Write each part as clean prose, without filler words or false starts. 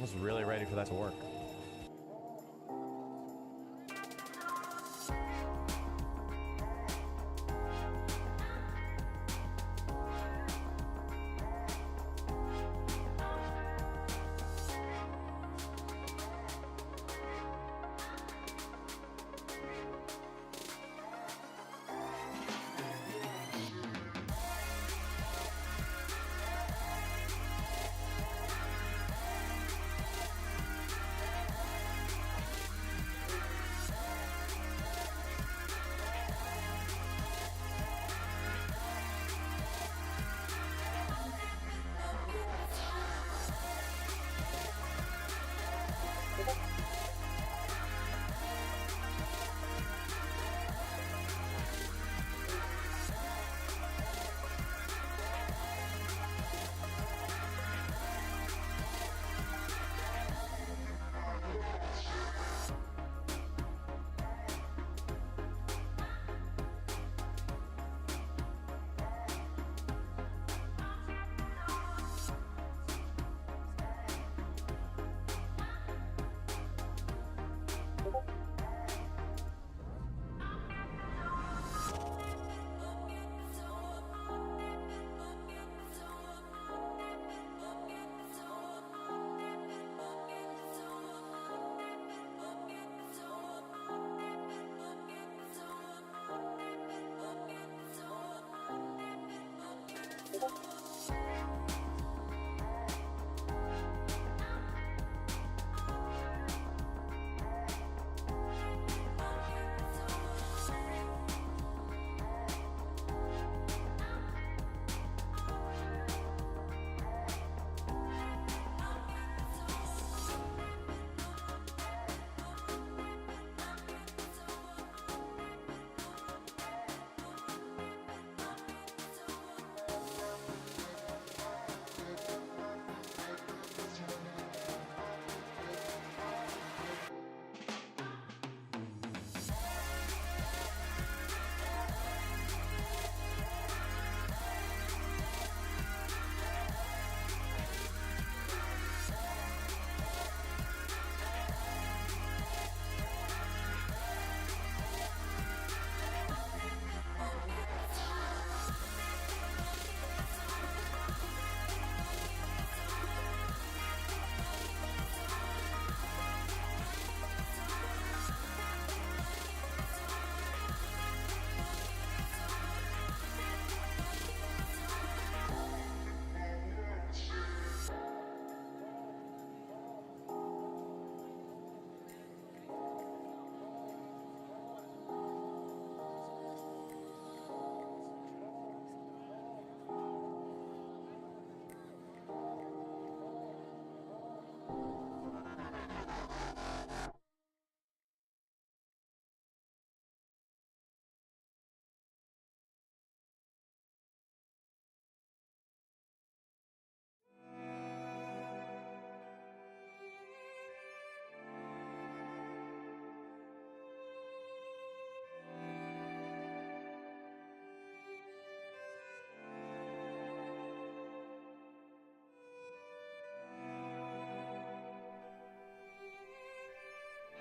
I was really ready for that to work.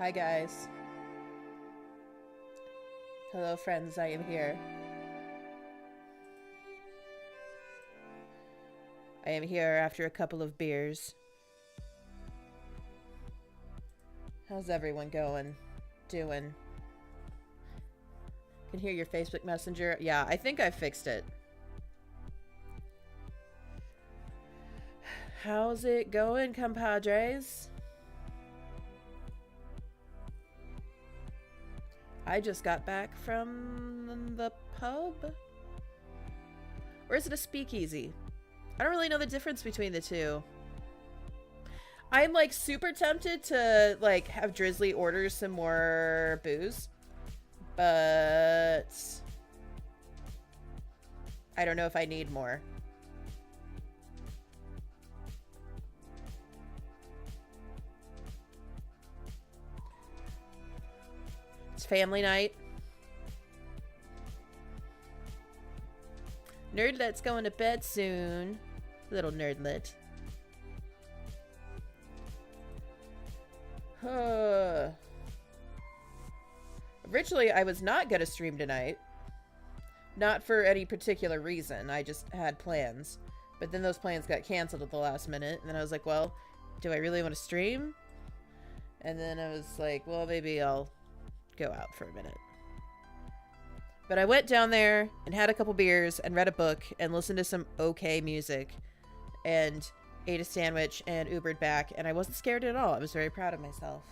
Hi guys. Hello friends, I am here. I am here after a couple of beers. How's everyone going? Doing? Can hear your Facebook Messenger. Yeah, I think I fixed it. How's it going, compadres? I just got back from the pub. Or is it a speakeasy? I don't really know the difference between the two. I'm like super tempted to like have Drizzly order some more booze. But I don't know if I need more. It's family night. Nerdlet's going to bed soon. Little nerdlet. Originally, I was not going to stream tonight. Not for any particular reason. I just had plans. But then those plans got canceled at the last minute. And then I was like, well, do I really want to stream? And then I was like, well, maybe I'll go out for a minute. But I went down there and had a couple beers and read a book and listened to some okay music and ate a sandwich and Ubered back, and I wasn't scared at all. I was very proud of myself.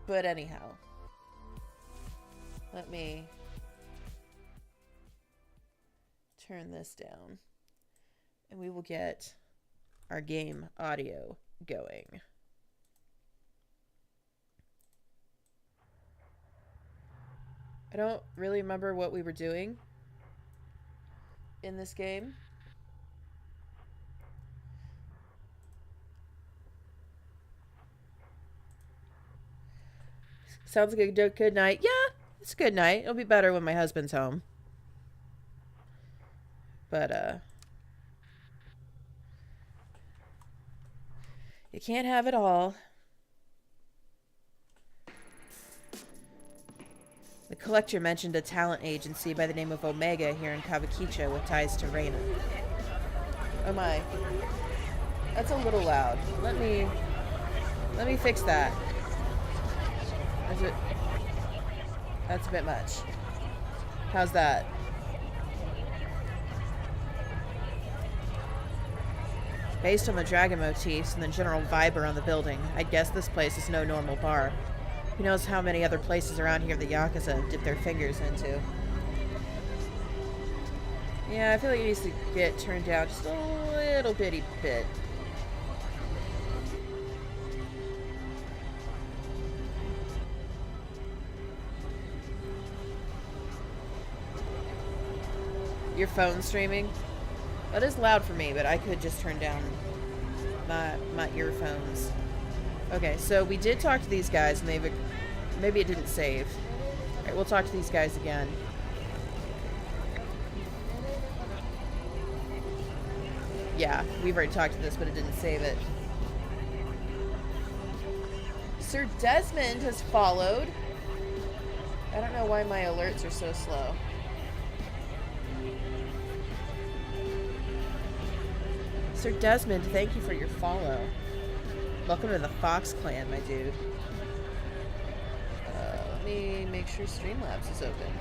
But anyhow, let me turn this down and we will get our game audio going. I don't really remember what we were doing in this game. Sounds like a good night. Yeah, it's a good night. It'll be better when my husband's home. But, you can't have it all. The collector mentioned a talent agency by the name of Omega here in Kawakicho with ties to Reina. Oh my. That's a little loud. Let me fix that. That's a bit much. How's that? Based on the dragon motifs and the general vibe around the building, I'd guess this place is no normal bar. Who knows how many other places around here the Yakuza dip their fingers into. Yeah, I feel like it needs to get turned down just a little bitty bit. Your phone streaming? That is loud for me, but I could just turn down my earphones. Okay, so we did talk to these guys, and maybe it didn't save. All right, we'll talk to these guys again. Yeah, we've already talked to this, but it didn't save it. Sir Desmond has followed. I don't know why my alerts are so slow. Sir Desmond, thank you for your follow. Welcome to the Fox Clan, my dude. Let me make sure Streamlabs is open.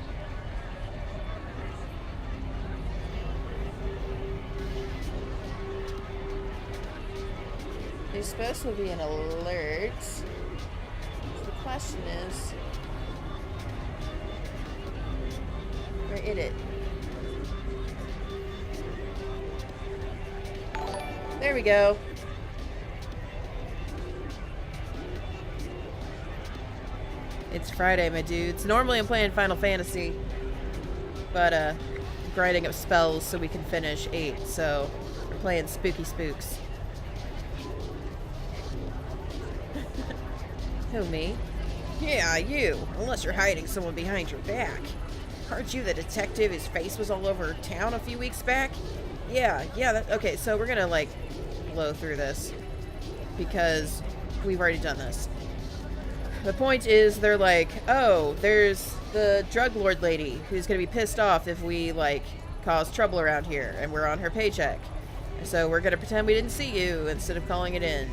There's supposed to be an alert. So the question is, where is it? There we go. It's Friday, my dudes. Normally I'm playing Final Fantasy, but grinding up spells so we can finish 8, so we're playing Spooky Spooks. Who, me? Yeah, you. Unless you're hiding someone behind your back. Aren't you the detective whose face was all over town a few weeks back? Yeah, okay, so we're gonna, like, blow through this. Because we've already done this. The point is, they're like, oh, there's the drug lord lady who's gonna be pissed off if we, like, cause trouble around here, and we're on her paycheck. So we're gonna pretend we didn't see you instead of calling it in.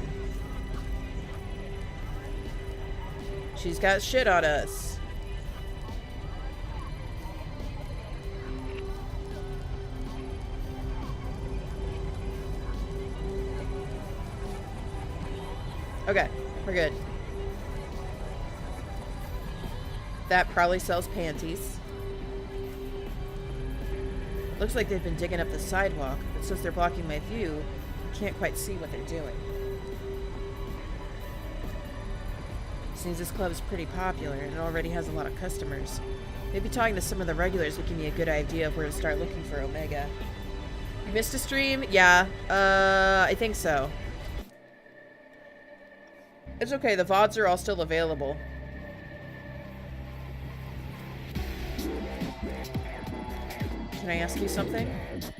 She's got shit on us. Okay, we're good. That probably sells panties. Looks like they've been digging up the sidewalk, but since they're blocking my view, I can't quite see what they're doing. Seems this club is pretty popular and it already has a lot of customers. Maybe talking to some of the regulars would give me a good idea of where to start looking for Omega. You missed a stream? Yeah, I think so. It's okay, the VODs are all still available. Can I ask you something?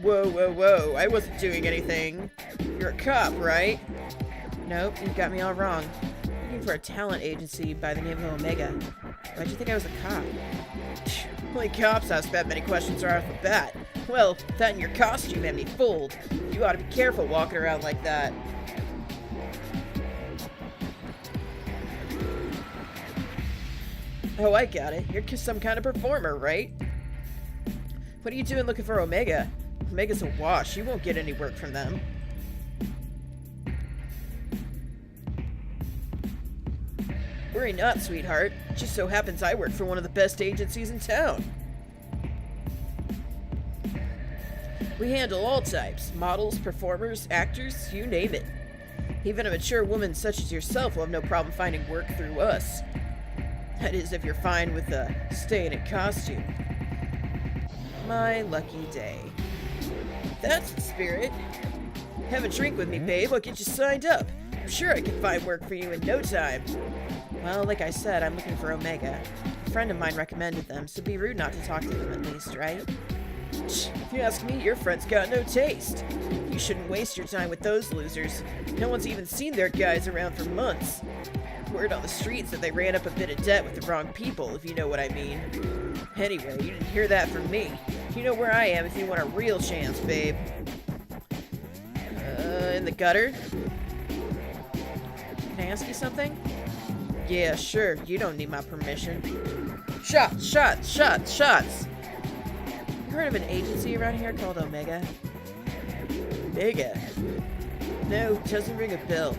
Whoa, whoa, whoa, I wasn't doing anything. You're a cop, right? Nope, you got me all wrong. I'm looking for a talent agency by the name of Omega. Why'd you think I was a cop? Only cops ask that many questions right off the bat. Well, that and your costume had me fooled. You ought to be careful walking around like that. Oh, I got it. You're some kind of performer, right? What are you doing looking for Omega? Omega's a wash. You won't get any work from them. Worry not, sweetheart. Just so happens I work for one of the best agencies in town. We handle all types. Models, performers, actors, you name it. Even a mature woman such as yourself will have no problem finding work through us. That is, if you're fine with staying in costume. My lucky day. That's the spirit. Have a drink with me, babe. I'll get you signed up. I'm sure I can find work for you in no time. Well, like I said, I'm looking for Omega. A friend of mine recommended them, so be rude not to talk to them at least, right? If you ask me, your friend's got no taste. You shouldn't waste your time with those losers. No one's even seen their guys around for months. Word on the streets that they ran up a bit of debt with the wrong people, if you know what I mean. Anyway, you didn't hear that from me. You know where I am if you want a real chance, babe. In the gutter? Can I ask you something? Yeah, sure. You don't need my permission. Shots! Shots! Shots! Shots! You heard of an agency around here called Omega? Omega? No, doesn't ring a bell.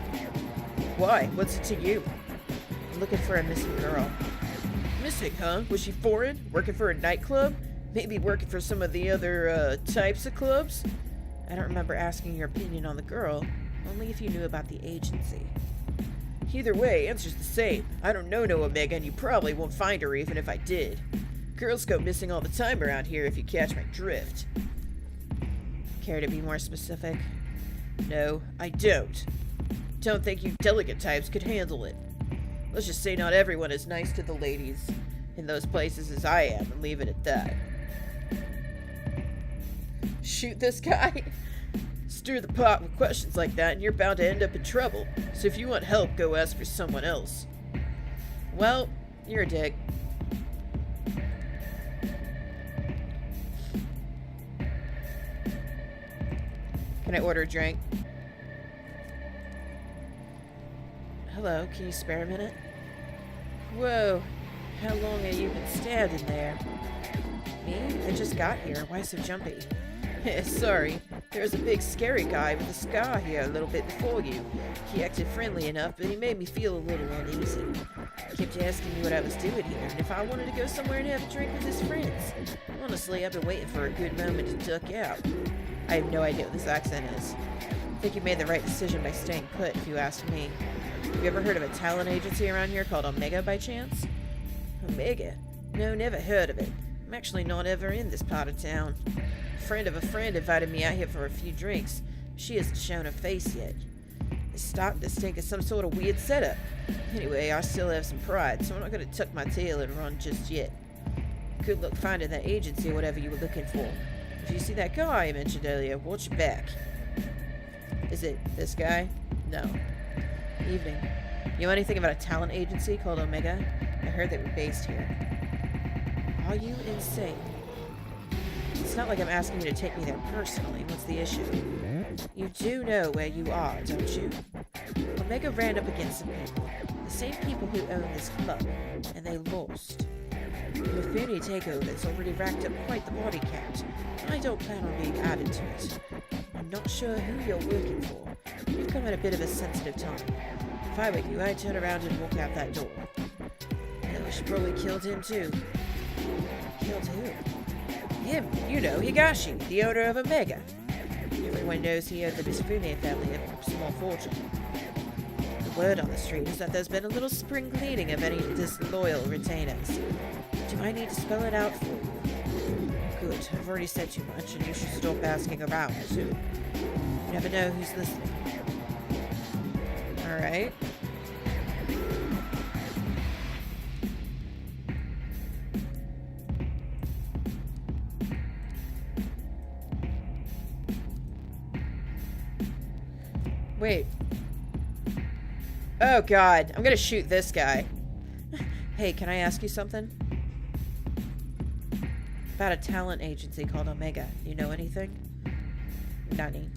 Why? What's it to you? I'm looking for a missing girl. Missing, huh? Was she foreign? Working for a nightclub? Maybe working for some of the other, types of clubs? I don't remember asking your opinion on the girl, only if you knew about the agency. Either way, answer's the same. I don't know no Omega, and you probably won't find her even if I did. Girls go missing all the time around here, if you catch my drift. Care to be more specific? No, I don't. Don't think you delicate types could handle it. Let's just say not everyone is nice to the ladies in those places as I am, and leave it at that. Shoot this guy? Stir the pot with questions like that and you're bound to end up in trouble. So if you want help, go ask for someone else. Well, you're a dick. Can I order a drink? Hello, can you spare a minute? Whoa, how long have you been standing there? Me? I just got here. Why so jumpy? Sorry, there was a big scary guy with a scar here a little bit before you. He acted friendly enough, but he made me feel a little uneasy. He kept asking me what I was doing here, and if I wanted to go somewhere and have a drink with his friends. Honestly, I've been waiting for a good moment to duck out. I have no idea what this accent is. I think you made the right decision by staying put, if you ask me. Have you ever heard of a talent agency around here called Omega by chance? Omega? No, never heard of it. I'm actually not ever in this part of town. A friend of a friend invited me out here for a few drinks. She hasn't shown her face yet. It's starting to stink of some sort of weird setup. Anyway, I still have some pride, so I'm not going to tuck my tail and run just yet. Good luck finding that agency or whatever you were looking for. If you see that guy I mentioned earlier, watch your back. Is it this guy? No. Evening. You know anything about a talent agency called Omega? I heard they were based here. Are you insane? It's not like I'm asking you to take me there personally. What's the issue? You do know where you are, don't you? Omega ran up against some people. The same people who own this club. And they lost. With Mifune takeover, it's already racked up quite the body count. I don't plan on being added to it. I'm not sure who you're working for. You've come at a bit of a sensitive time. If I were you, I'd turn around and walk out that door. And we should probably killed him too. Killed who? Him, you know, Higashi, the owner of Omega. Everyone knows he owed the Mifune family a small fortune. The word on the street is that there's been a little spring cleaning of any disloyal retainers. Do I need to spell it out for you? Good, I've already said too much, and you should stop asking around too. You never know who's listening. Alright. Wait. Oh god, I'm gonna shoot this guy. Hey, can I ask you something? About a talent agency called Omega. You know anything? Nani.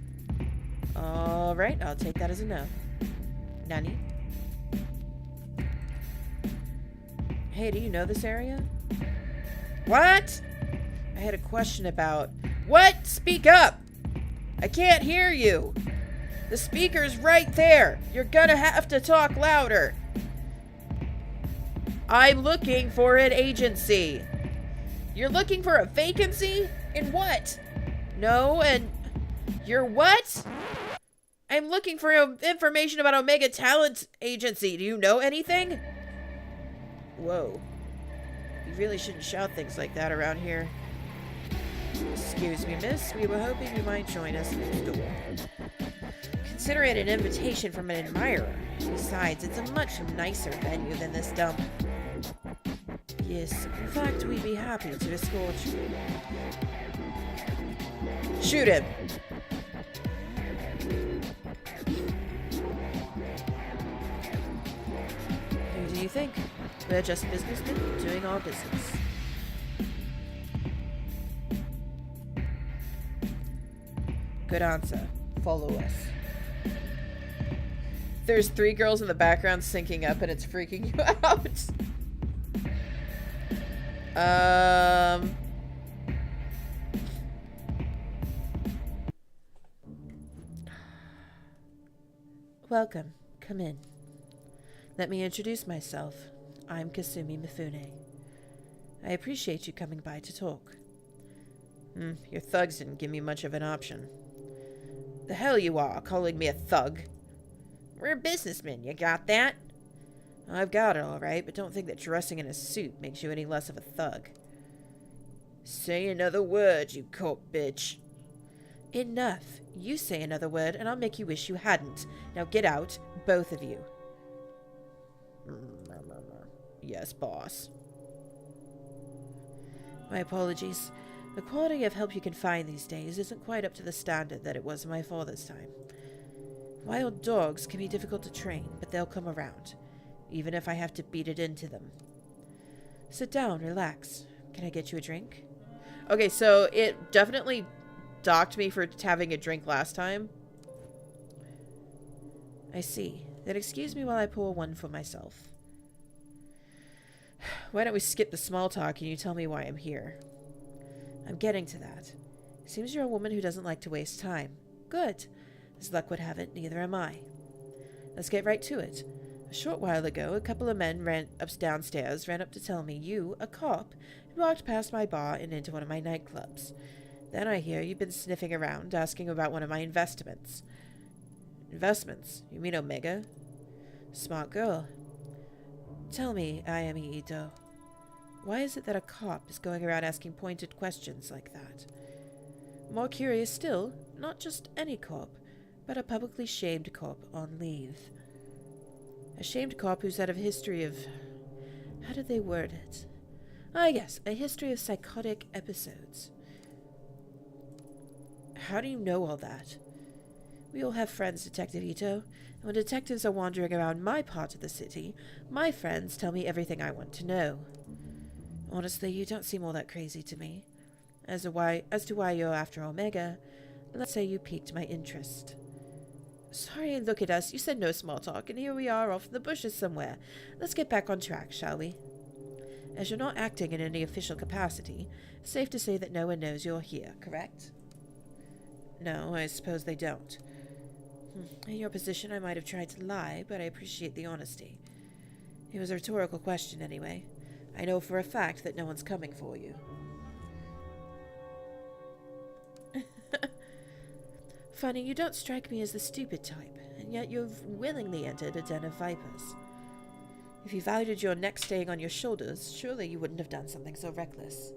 Alright, I'll take that as a no. Nani. Hey, do you know this area? What? I had a question about... What? Speak up! I can't hear you! The speaker's right there! You're gonna have to talk louder! I'm looking for an agency! You're looking for a vacancy? In what? No, and... You're what? I'm looking for information about Omega Talent Agency. Do you know anything? Whoa. You really shouldn't shout things like that around here. Excuse me, miss. We were hoping you might join us next door. Consider it an invitation from an admirer. Besides, it's a much nicer venue than this dump. Yes, in fact, we'd be happy to escort you. Shoot him! Who do you think? We're just businessmen doing our business. Good answer. Follow us. There's 3 girls in the background syncing up and it's freaking you out. Welcome. Come in. Let me introduce myself. I'm Kasumi Mifune. I appreciate you coming by to talk. Your thugs didn't give me much of an option. The hell you are, calling me a thug. We're businessmen, you got that? I've got it all right, but don't think that dressing in a suit makes you any less of a thug. Say another word, you cop bitch. Enough. You say another word, and I'll make you wish you hadn't. Now get out, both of you. Yes, boss. My apologies. The quality of help you can find these days isn't quite up to the standard that it was in my father's time. Wild dogs can be difficult to train, but they'll come around, even if I have to beat it into them. Sit down, relax. Can I get you a drink? Okay, so it definitely docked me for having a drink last time. I see. Then excuse me while I pour one for myself. Why don't we skip the small talk and you tell me why I'm here? I'm getting to that. Seems you're a woman who doesn't like to waste time. Good. As luck would have it, neither am I. Let's get right to it. A short while ago, a couple of men ran up to tell me you, a cop, had walked past my bar and into one of my nightclubs. Then I hear you've been sniffing around, asking about one of my investments. Investments? You mean Omega? Smart girl. Tell me, Ayami Ito, why is it that a cop is going around asking pointed questions like that? More curious still, not just any cop, but a publicly shamed cop on leave. A shamed cop who's had a history of... How did they word it? Ah, yes, a history of psychotic episodes. How do you know all that? We all have friends, Detective Ito, and when detectives are wandering around my part of the city, my friends tell me everything I want to know. Honestly, you don't seem all that crazy to me. As to why you're after Omega, let's say you piqued my interest. Sorry, look at us. You said no small talk, and here we are off in the bushes somewhere. Let's get back on track, shall we? As you're not acting in any official capacity, it's safe to say that no one knows you're here, correct? No, I suppose they don't. In your position, I might have tried to lie, but I appreciate the honesty. It was a rhetorical question, anyway. I know for a fact that no one's coming for you. Funny, you don't strike me as the stupid type, and yet you've willingly entered a den of vipers. If you valued your neck staying on your shoulders, surely you wouldn't have done something so reckless.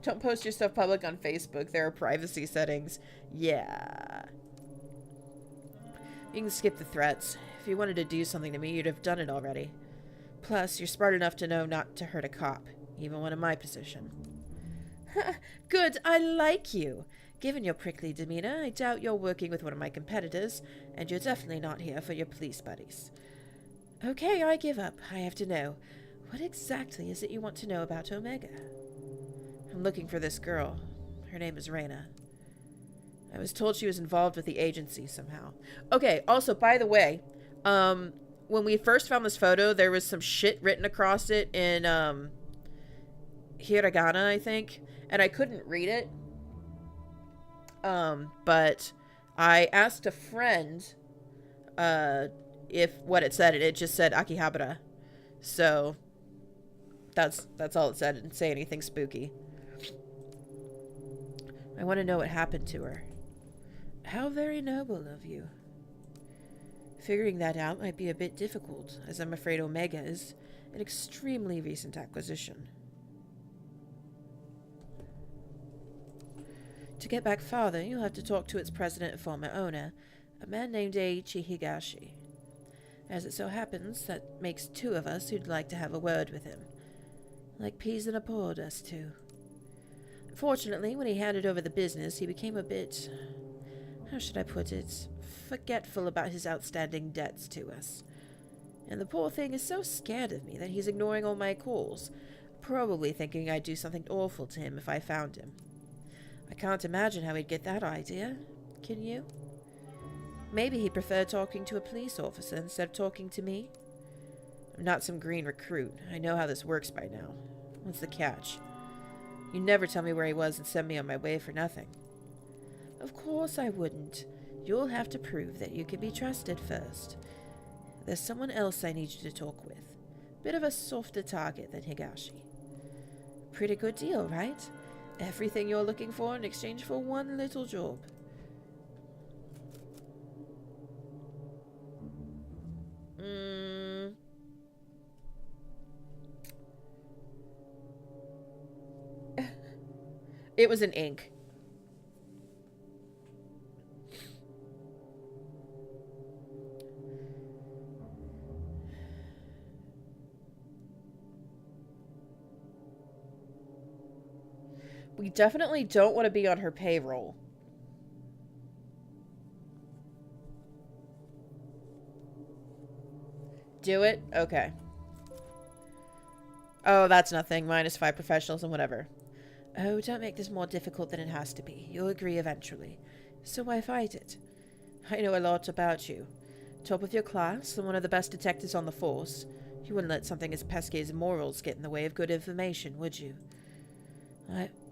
Don't post your stuff public on Facebook. There are privacy settings. Yeah. You can skip the threats. If you wanted to do something to me, you'd have done it already. Plus, you're smart enough to know not to hurt a cop, even one in my position. Good, I like you. Given your prickly demeanor, I doubt you're working with one of my competitors, and you're definitely not here for your police buddies. Okay, I give up. I have to know. What exactly is it you want to know about Omega? I'm looking for this girl. Her name is Reina. I was told she was involved with the agency somehow. Okay, also, by the way, when we first found this photo, there was some shit written across it in, hiragana, I think, and I couldn't read it. But I asked a friend, if what it said, and it just said Akihabara. So, that's all it said. It didn't say anything spooky. I want to know what happened to her. How very noble of you. Figuring that out might be a bit difficult, as I'm afraid Omega is an extremely recent acquisition. To get back farther, you'll have to talk to its president and former owner, a man named Eiichi Higashi. As it so happens, that makes two of us who'd like to have a word with him. Like peas in a pod, us two. Fortunately, when he handed over the business, he became a bit, how should I put it, forgetful about his outstanding debts to us. And the poor thing is so scared of me that he's ignoring all my calls, probably thinking I'd do something awful to him if I found him. I can't imagine how he'd get that idea. Can you? Maybe he preferred talking to a police officer instead of talking to me. I'm not some green recruit. I know how this works by now. What's the catch? You never tell me where he was and send me on my way for nothing. Of course I wouldn't. You'll have to prove that you can be trusted first. There's someone else I need you to talk with. Bit of a softer target than Higashi. Pretty good deal, right? Everything you're looking for in exchange for one little job. It was an ink. We definitely don't want to be on her payroll. Do it? Okay. Oh, that's nothing. -5 professionals and whatever. Oh, don't make this more difficult than it has to be. You'll agree eventually. So why fight it? I know a lot about you. Top of your class and one of the best detectives on the force. You wouldn't let something as pesky as morals get in the way of good information, would you?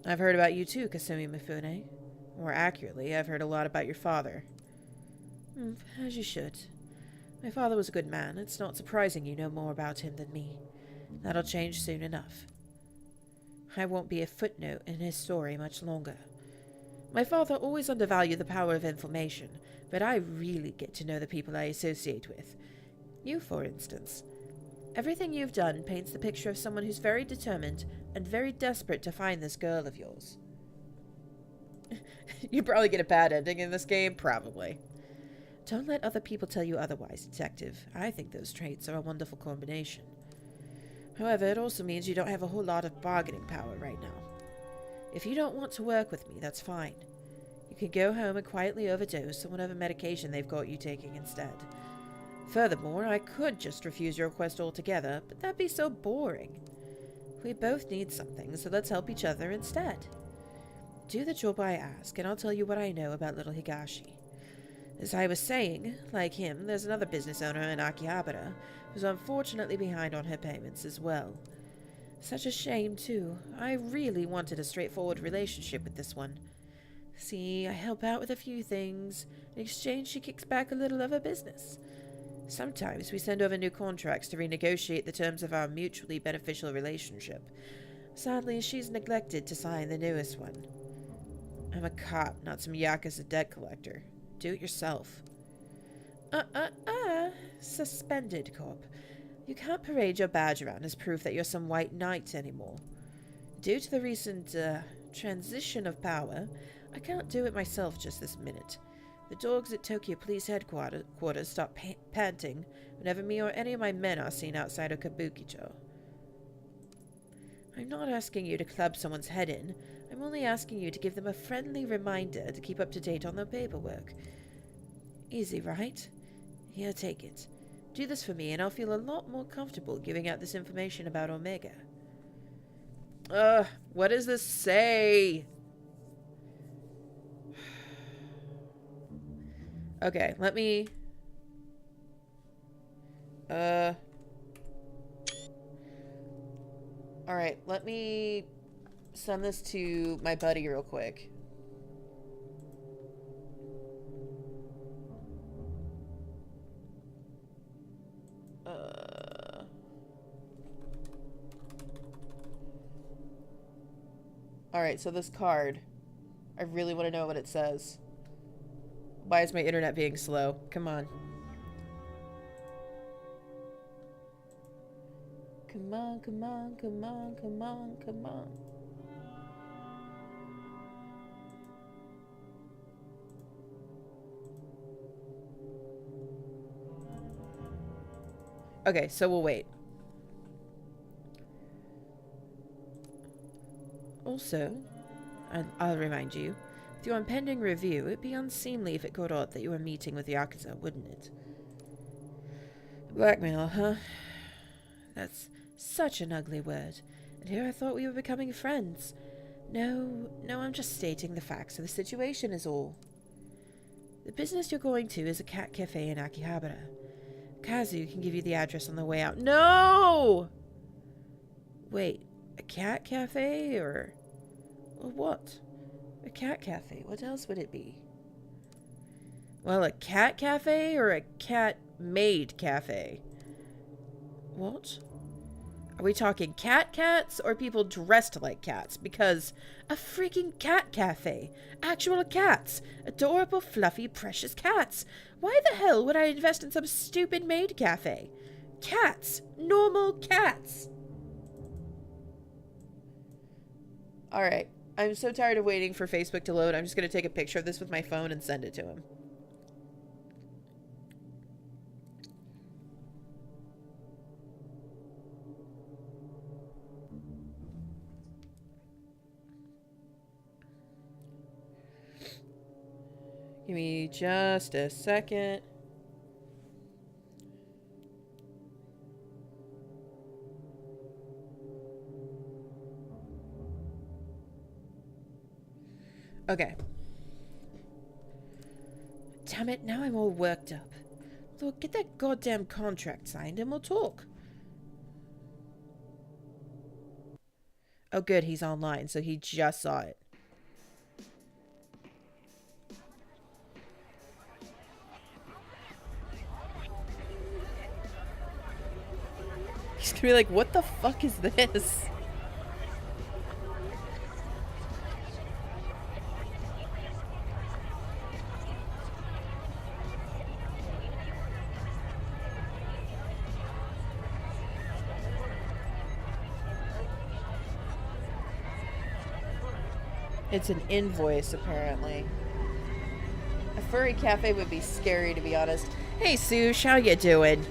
I've heard about you too, Kasumi Mifune. More accurately, I've heard a lot about your father. As you should. My father was a good man. It's not surprising you know more about him than me. That'll change soon enough. I won't be a footnote in his story much longer. My father always undervalued the power of information, but I really get to know the people I associate with. You, for instance. Everything you've done paints the picture of someone who's very determined and very desperate to find this girl of yours. You probably get a bad ending in this game, probably. Don't let other people tell you otherwise, Detective. I think those traits are a wonderful combination. However, it also means you don't have a whole lot of bargaining power right now. If you don't want to work with me, that's fine. You can go home and quietly overdose on whatever medication they've got you taking instead. Furthermore, I could just refuse your request altogether, but that'd be so boring. We both need something, so let's help each other instead. Do the job I ask, and I'll tell you what I know about little Higashi. As I was saying, like him, there's another business owner in Akihabara who's unfortunately behind on her payments as well. Such a shame, too. I really wanted a straightforward relationship with this one. See, I help out with a few things. In exchange, she kicks back a little of her business. Sometimes we send over new contracts to renegotiate the terms of our mutually beneficial relationship. Sadly, she's neglected to sign the newest one. I'm a cop, not some Yakuza debt collector. Do it yourself. Suspended cop. You can't parade your badge around as proof that you're some white knight anymore. Due to the recent, transition of power, I can't do it myself just this minute. The dogs at Tokyo Police Headquarters stop panting whenever me or any of my men are seen outside of Kabukicho. I'm not asking you to club someone's head in. I'm only asking you to give them a friendly reminder to keep up to date on their paperwork. Easy, right? Here, take it. Do this for me, and I'll feel a lot more comfortable giving out this information about Omega. What does this say? Okay, let me... Alright, let me send this to my buddy real quick. Alright, so this card. I really want to know what it says. Why is my internet being slow? Come on. Come on, come on, come on, come on, come on. Okay, so we'll wait. Also, and I'll remind you, with your impending review, it'd be unseemly if it got out that you were meeting with Yakuza, wouldn't it? Blackmail, huh? That's such an ugly word. And here I thought we were becoming friends. No, I'm just stating the facts of the situation is all. The business you're going to is a cat cafe in Akihabara. Kazu can give you the address on the way out. No! Wait, a cat cafe or what? A cat cafe. What else would it be? Well, a cat cafe or a cat-made cafe? What? Are we talking cats or people dressed like cats? Because a freaking cat cafe. Actual cats. Adorable, fluffy, precious cats. Why the hell would I invest in some stupid maid cafe? Cats. Normal cats. Alright. I'm so tired of waiting for Facebook to load. I'm just going to take a picture of this with my phone and send it to him. Give me just a second. Okay. Damn it, now I'm all worked up. Look, get that goddamn contract signed and we'll talk. Oh good, he's online, so he just saw it. He's gonna be like, what the fuck is this? It's an invoice, apparently. A furry cafe would be scary, to be honest. Hey, Sush, how you doing?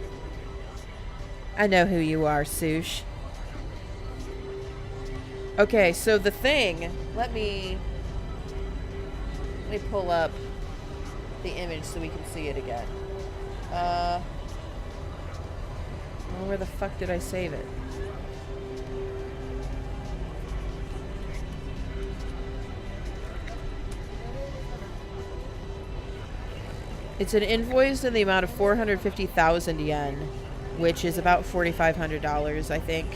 I know who you are, Sush. Okay, so the thing... Let me Let me pull up the image so we can see it again. Well, where the fuck did I save it? It's an invoice in the amount of 450,000 yen, which is about $4,500, I think.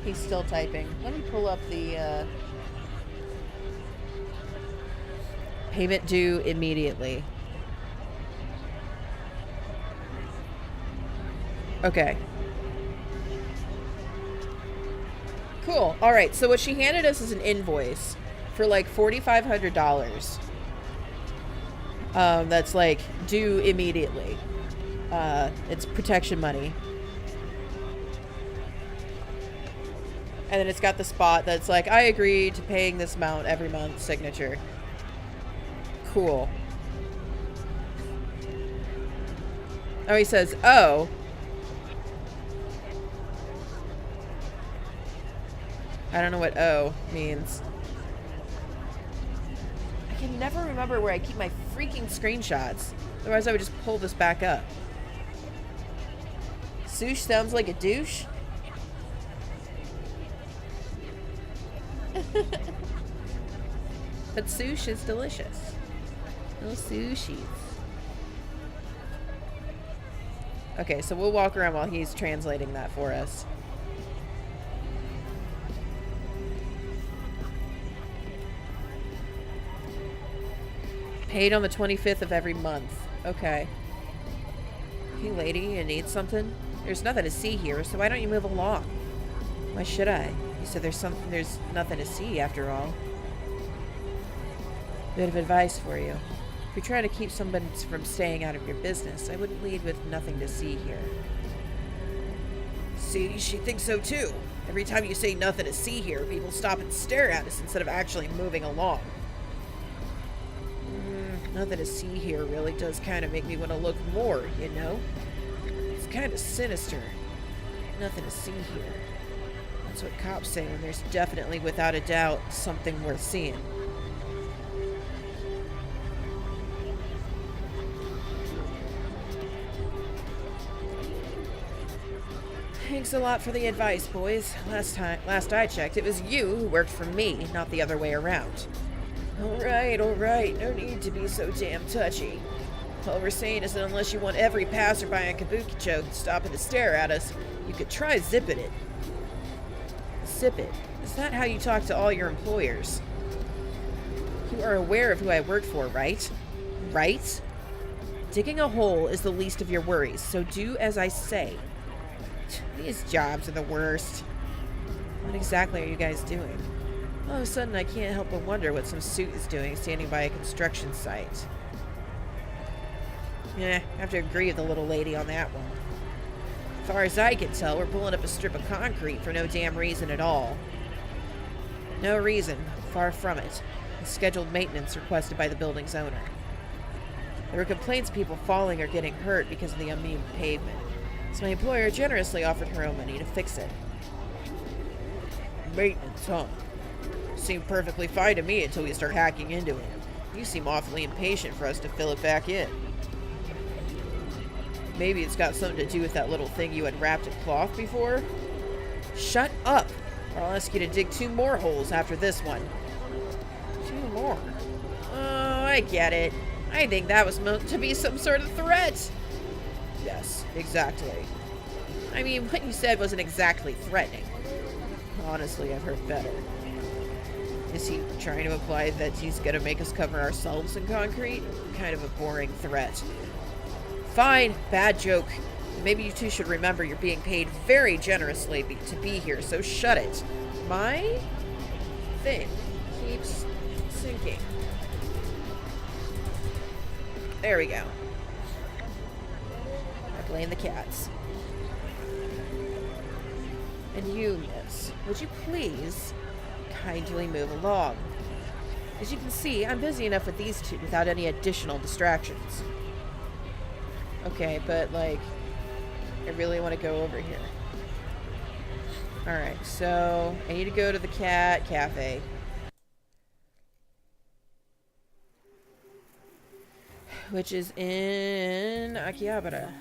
He's still typing. Let me pull up the payment due immediately. Okay. Cool. All right. So what she handed us is an invoice for like $4,500. That's like due immediately. It's protection money. And then it's got the spot that's like, I agree to paying this amount every month, signature. Cool. Oh, he says, oh. I don't know what O means. I can never remember where I keep my freaking screenshots. Otherwise, I would just pull this back up. Sush sounds like a douche. But sushi is delicious. Little sushis. Okay, so we'll walk around while he's translating that for us. Paid on the 25th of every month. Okay. Hey, lady, you need something? There's nothing to see here, so why don't you move along? Why should I? You said there's nothing to see after all. Bit of advice for you. If you're trying to keep someone from staying out of your business, I wouldn't lead with nothing to see here. See, she thinks so too. Every time you say nothing to see here, people stop and stare at us instead of actually moving along. Nothing to see here really does kind of make me want to look more, you know? It's kind of sinister. Nothing to see here. That's what cops say when there's definitely, without a doubt, something worth seeing. Thanks a lot for the advice, boys. Last I checked, it was you who worked for me, not the other way around. Alright. No need to be so damn touchy. All we're saying is that unless you want every passerby in Kabukicho stopping to stare at us, you could try zipping it. Zip it? Is that how you talk to all your employers? You are aware of who I work for, right? Right? Digging a hole is the least of your worries, so do as I say. These jobs are the worst. What exactly are you guys doing? All of a sudden, I can't help but wonder what some suit is doing standing by a construction site. I have to agree with the little lady on that one. As far as I can tell, we're pulling up a strip of concrete for no damn reason at all. No reason. Far from it. It's scheduled maintenance requested by the building's owner. There were complaints of people falling or getting hurt because of the uneven pavement, so my employer generously offered her own money to fix it. Maintenance, huh? Seemed perfectly fine to me until we start hacking into it. You seem awfully impatient for us to fill it back in. Maybe it's got something to do with that little thing you had wrapped in cloth before? Shut up, or I'll ask you to dig 2 more holes after this one. 2 more? Oh, I get it. I think that was meant to be some sort of threat. Yes, exactly. I mean, what you said wasn't exactly threatening. Honestly, I've heard better. Is he trying to imply that he's gonna make us cover ourselves in concrete? Kind of a boring threat. Fine, bad joke. Maybe you two should remember you're being paid very generously to be here, so shut it. My thing keeps sinking. There we go. I blame the cats. And you, miss, would you please kindly move along? As you can see, I'm busy enough with these two without any additional distractions. Okay, but, like, I really want to go over here. Alright, so I need to go to the cat cafe. Which is in Akihabara.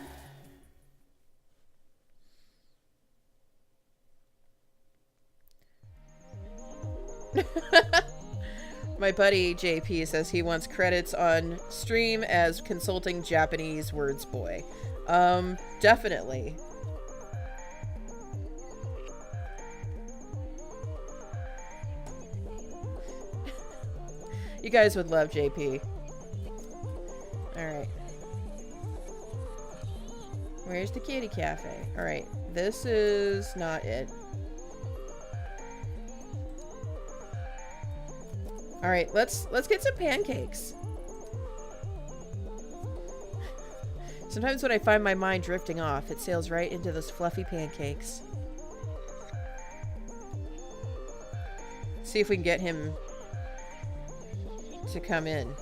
My buddy JP says he wants credits on stream as consulting Japanese words boy. Definitely. You guys would love JP. Alright. Where's the kitty cafe? Alright, this is not it. Alright, let's get some pancakes. Sometimes when I find my mind drifting off, it sails right into those fluffy pancakes. See if we can get him to come in.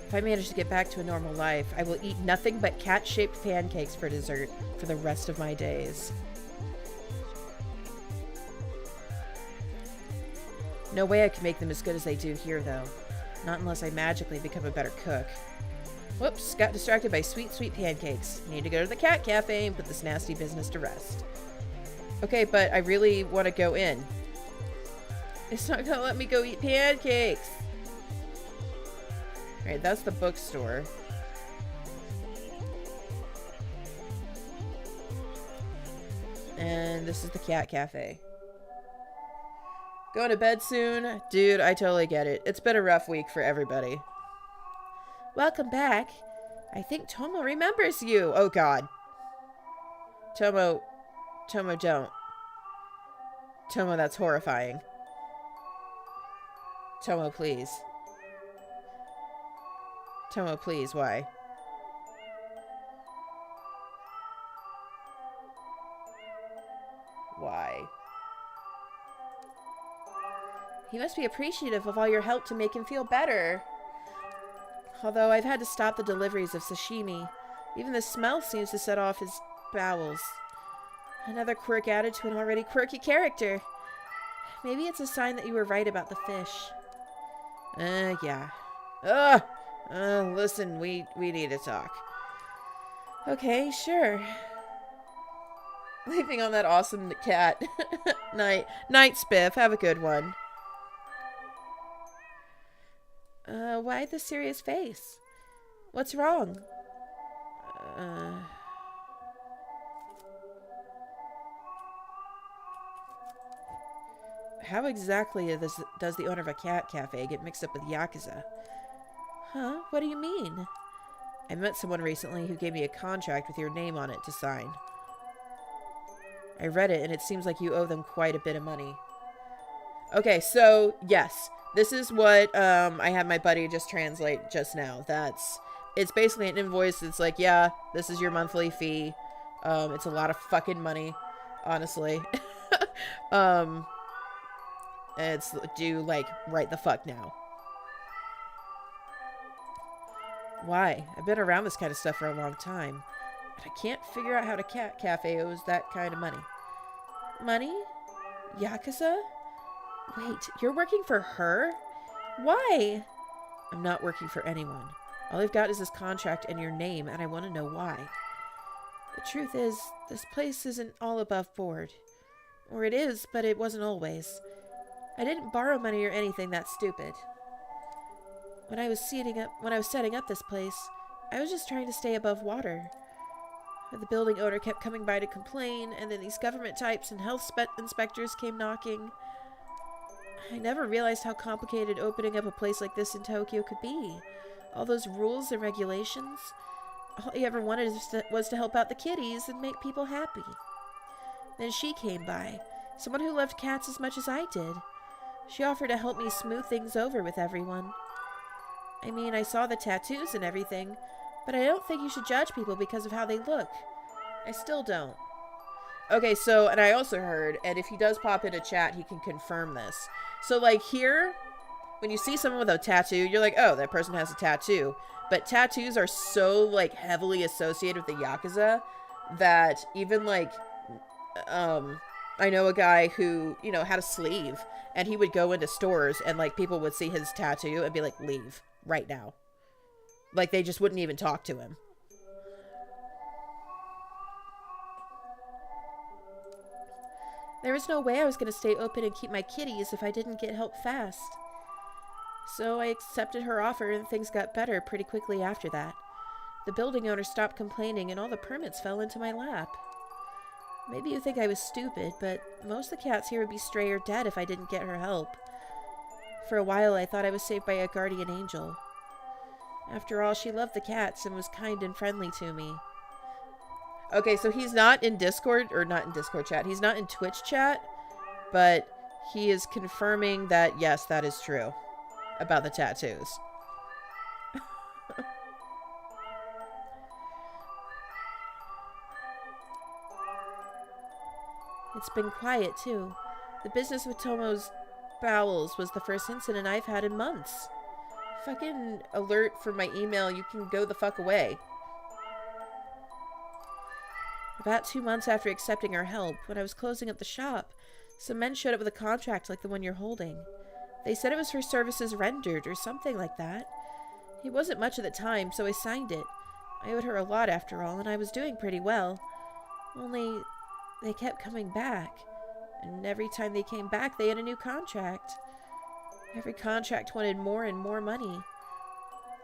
If I manage to get back to a normal life, I will eat nothing but cat-shaped pancakes for dessert for the rest of my days. No way I can make them as good as they do here, though. Not unless I magically become a better cook. Whoops, got distracted by sweet, sweet pancakes. Need to go to the cat cafe and put this nasty business to rest. Okay, but I really want to go in. It's not gonna let me go eat pancakes. Alright, that's the bookstore. And this is the cat cafe. Going to bed soon? Dude, I totally get it. It's been a rough week for everybody. Welcome back. I think Tomo remembers you. Oh god. Tomo, don't. Tomo, that's horrifying. Tomo, please. Tomo, please, why? Why? He must be appreciative of all your help to make him feel better. Although I've had to stop the deliveries of sashimi. Even the smell seems to set off his bowels. Another quirk added to an already quirky character. Maybe it's a sign that you were right about the fish. Yeah. Listen, we need to talk. Okay, sure. Leaving on that awesome cat. Night, Spiff. Have a good one. Why the serious face? What's wrong? How exactly does the owner of a cat cafe get mixed up with Yakuza? Huh? What do you mean? I met someone recently who gave me a contract with your name on it to sign. I read it, and it seems like you owe them quite a bit of money. Okay, so, yes. This is what I had my buddy just translate just now. It's basically an invoice that's like, yeah, this is your monthly fee. It's a lot of fucking money, honestly. It's due, like, right the fuck now. Why? I've been around this kind of stuff for a long time, but I can't figure out how a cat cafe owes that kind of money. Money? Yakuza? Wait, you're working for her? Why? I'm not working for anyone. All I've got is this contract and your name, and I want to know why. The truth is, this place isn't all above board. Or it is, but it wasn't always. I didn't borrow money or anything that stupid. When I was setting up this place, I was just trying to stay above water. The building owner kept coming by to complain, and then these government types and health inspectors came knocking. I never realized how complicated opening up a place like this in Tokyo could be. All those rules and regulations. All he ever wanted was to help out the kiddies and make people happy. Then she came by, someone who loved cats as much as I did. She offered to help me smooth things over with everyone. I mean, I saw the tattoos and everything, but I don't think you should judge people because of how they look. I still don't. Okay, so, and I also heard, and if he does pop into chat, he can confirm this. So, like, here, when you see someone with a tattoo, you're like, oh, that person has a tattoo. But tattoos are so, like, heavily associated with the Yakuza that even, like, I know a guy who, you know, had a sleeve, and he would go into stores, and, like, people would see his tattoo and be like, leave, right now. Like, they just wouldn't even talk to him. There was no way I was going to stay open and keep my kitties if I didn't get help fast. So I accepted her offer and things got better pretty quickly after that. The building owner stopped complaining and all the permits fell into my lap. Maybe you think I was stupid, but most of the cats here would be stray or dead if I didn't get her help. For a while I thought I was saved by a guardian angel. After all, she loved the cats and was kind and friendly to me. Okay, so he's not in Discord, or not in Discord chat. He's not in Twitch chat, but he is confirming that, yes, that is true about the tattoos. It's been quiet, too. The business with Tomo's bowels was the first incident I've had in months. Fucking alert for my email, you can go the fuck away. About 2 months after accepting our help, when I was closing up the shop, some men showed up with a contract like the one you're holding. They said it was for services rendered or something like that. It wasn't much at the time, so I signed it. I owed her a lot after all, and I was doing pretty well. Only, they kept coming back. And every time they came back, they had a new contract. Every contract wanted more and more money.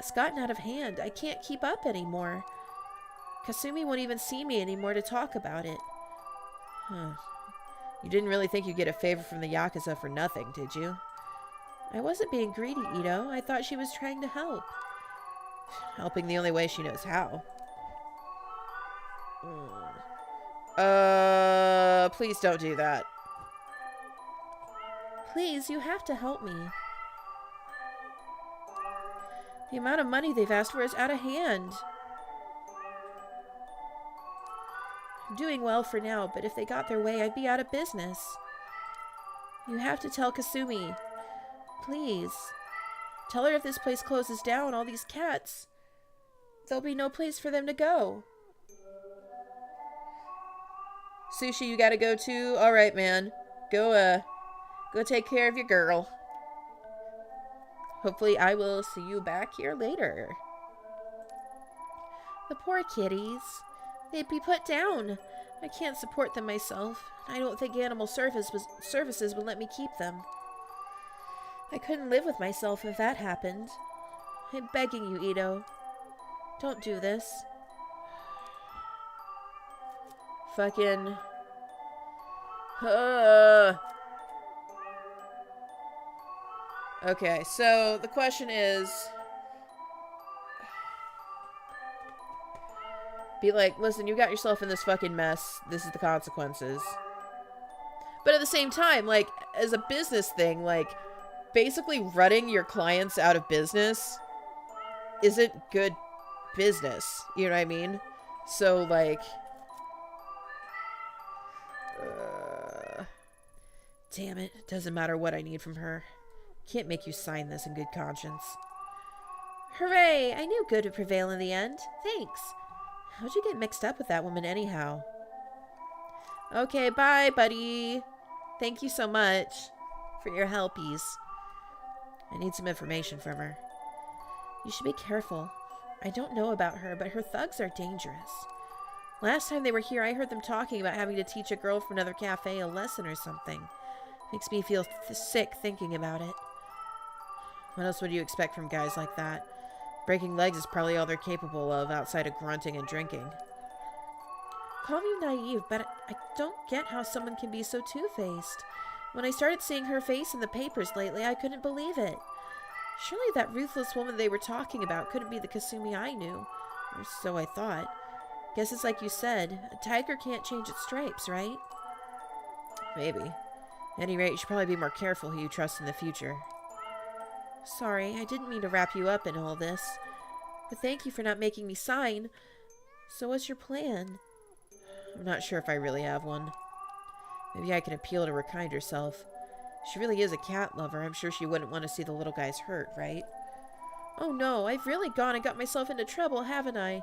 It's gotten out of hand. I can't keep up anymore. Kasumi won't even see me anymore to talk about it. Huh. You didn't really think you'd get a favor from the Yakuza for nothing, did you? I wasn't being greedy, Ito. I thought she was trying to help. Helping the only way she knows how. Please don't do that. Please, you have to help me. The amount of money they've asked for is out of hand. I'm doing well for now, but if they got their way, I'd be out of business. You have to tell Kasumi. Please. Tell her if this place closes down, all these cats, there'll be no place for them to go. Sushi, you gotta go too? Alright, man. Go take care of your girl. Hopefully I will see you back here later. The poor kitties. They'd be put down. I can't support them myself. I don't think animal services would let me keep them. I couldn't live with myself if that happened. I'm begging you, Ito. Don't do this. Fucking... Okay, so the question is... Be like, listen, you got yourself in this fucking mess. This is the consequences. But at the same time, like, as a business thing, like, basically running your clients out of business isn't good business. You know what I mean? So, like... damn it. Doesn't matter what I need from her. Can't make you sign this in good conscience. Hooray! I knew good would prevail in the end. Thanks. How'd you get mixed up with that woman anyhow? Okay, bye, buddy. Thank you so much for your helpies. I need some information from her. You should be careful. I don't know about her, but her thugs are dangerous. Last time they were here, I heard them talking about having to teach a girl from another cafe a lesson or something. Makes me feel sick thinking about it. What else would you expect from guys like that? Breaking legs is probably all they're capable of outside of grunting and drinking. Call me naive, but I don't get how someone can be so two-faced. When I started seeing her face in the papers lately, I couldn't believe it. Surely that ruthless woman they were talking about couldn't be the Kasumi I knew. Or so I thought. Guess it's like you said, a tiger can't change its stripes, right? Maybe. At any rate, you should probably be more careful who you trust in the future. Sorry, I didn't mean to wrap you up in all this. But thank you for not making me sign. So what's your plan? I'm not sure if I really have one. Maybe I can appeal to her kinder self. She really is a cat lover. I'm sure she wouldn't want to see the little guys hurt, right? Oh no, I've really gone and got myself into trouble, haven't I?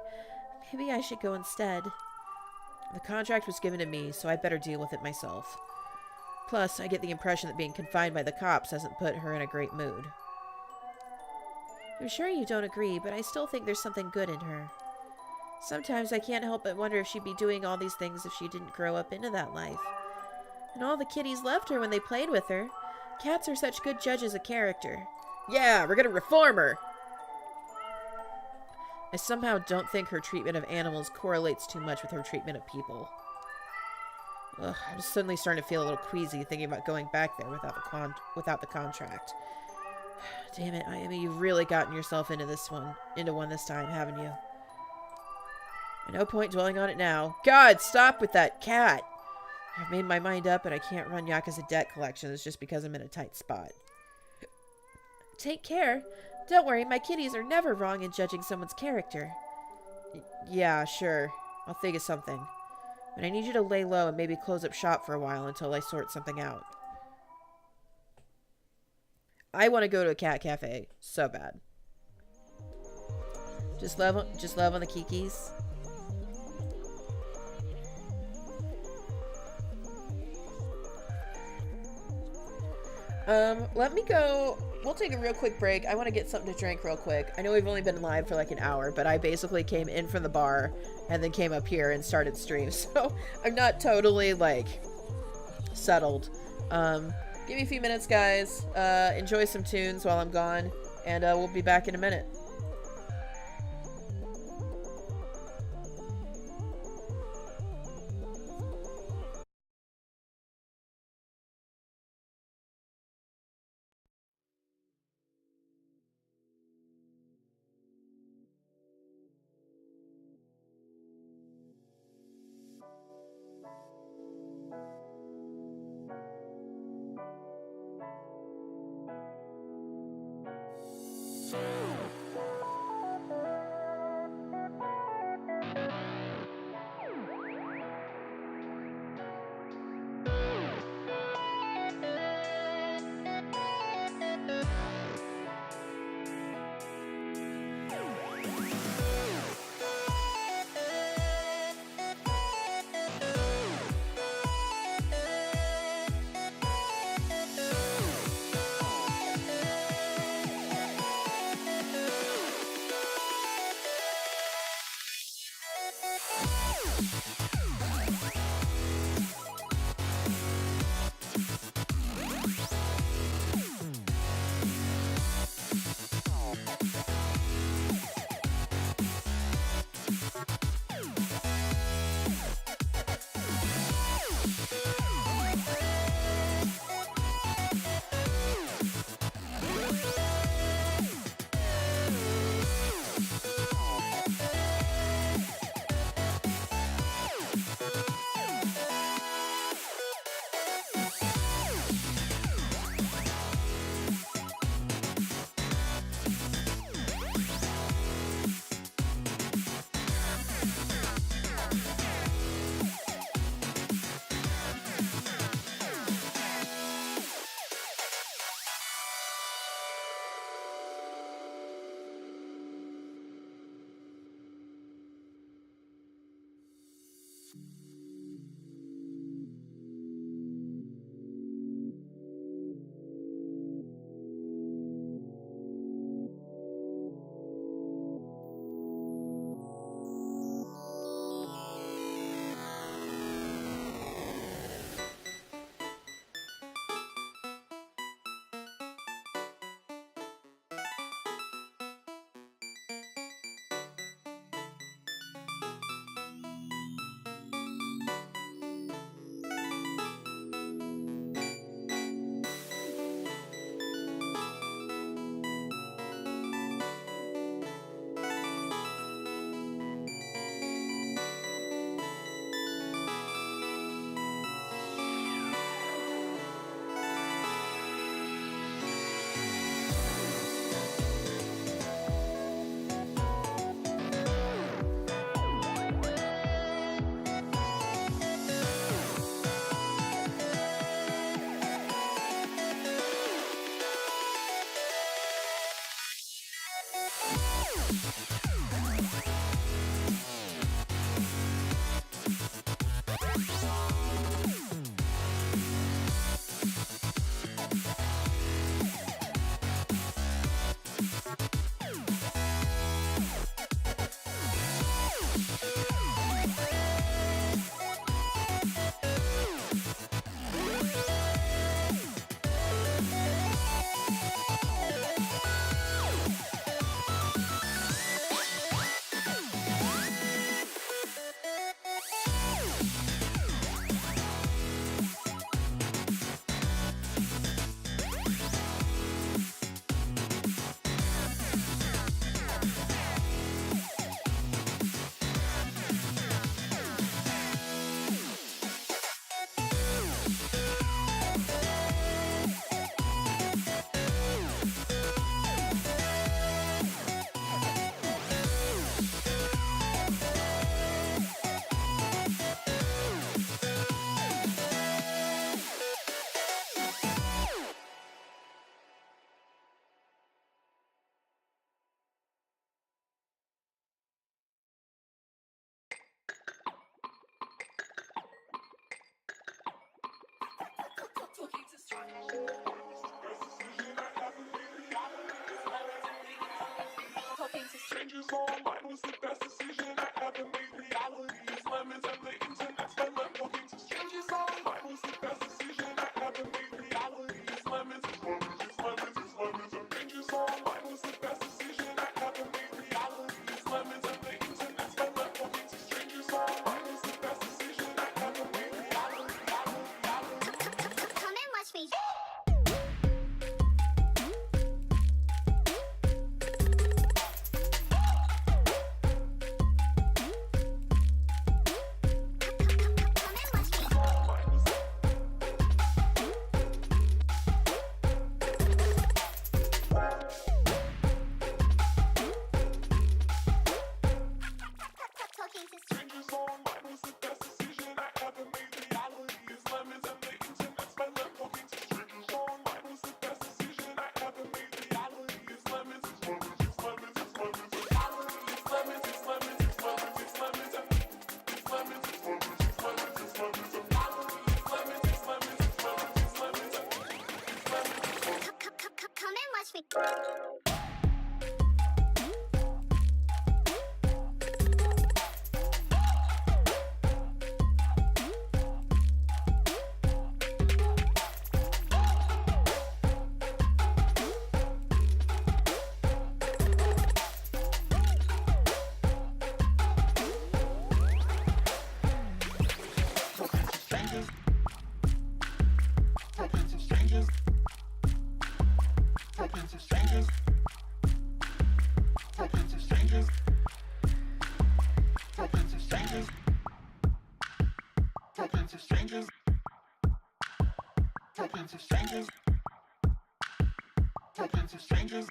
Maybe I should go instead. The contract was given to me, so I better deal with it myself. Plus, I get the impression that being confined by the cops hasn't put her in a great mood. I'm sure you don't agree, but I still think there's something good in her. Sometimes I can't help but wonder if she'd be doing all these things if she didn't grow up into that life. And all the kitties loved her when they played with her. Cats are such good judges of character. Yeah, we're gonna reform her! I somehow don't think her treatment of animals correlates too much with her treatment of people. Ugh, I'm suddenly starting to feel a little queasy thinking about going back there without the contract. Damn it, Ayumi, you've really gotten yourself into one this time, haven't you? No point dwelling on it now. God, stop with that cat! I've made my mind up and I can't run Yakuza debt collections just because I'm in a tight spot. Take care. Don't worry, my kitties are never wrong in judging someone's character. Yeah, sure. I'll think of something. But I need you to lay low and maybe close up shop for a while until I sort something out. I want to go to a cat cafe so bad. Just love on the Kikis. Let me go. We'll take a real quick break. I want to get something to drink real quick. I know we've only been live for like an hour, but I basically came in from the bar and then came up here and started stream. So I'm not totally like settled. Give me a few minutes, guys. Enjoy some tunes while I'm gone, and we'll be back in a minute. Strangers online was the best decision I ever made. Realities, lemons, and the internet. Spent my talking to strangers online was the best decision I ever made. Realities, lemons, and strangers online was the best decision I ever made. Realities, lemons, and the internet. Spent my talking to strangers online was the best decision I ever made. Come and watch me. Strangers online was the best decision I ever made. Realities, lemons, and the internet. Spent my talking to strangers online was the best decision I ever made. Realities, lemons, it's lemons, it's lemons, it's lemons, it's lemons, it's lemons, it's lemons, it's lemons, it's lemons, it's lemons, it's lemons, it's lemons, it's lemons, it's lemons, it's lemons, it's lemons, it's lemons, it's lemons. Come and watch me. Strangers.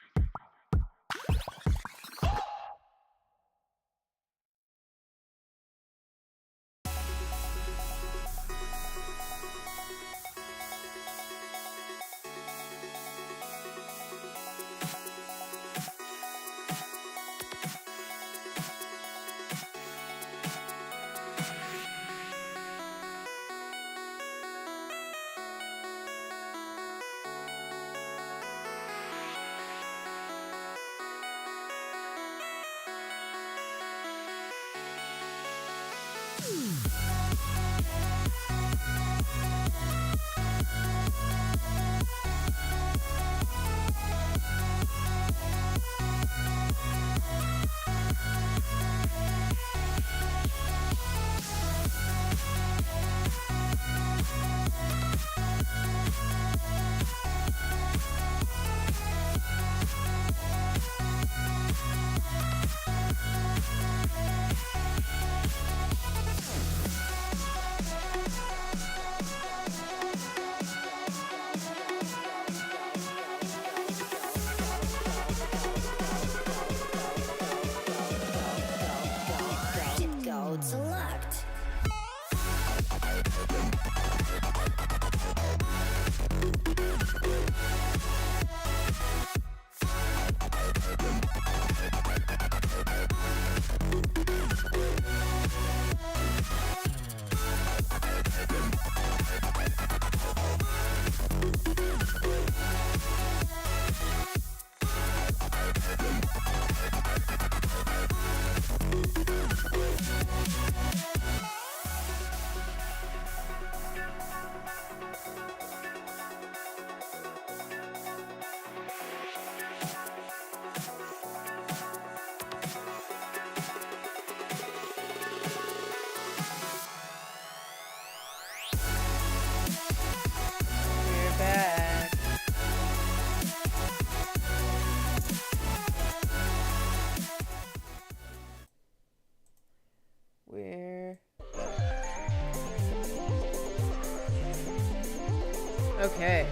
Okay.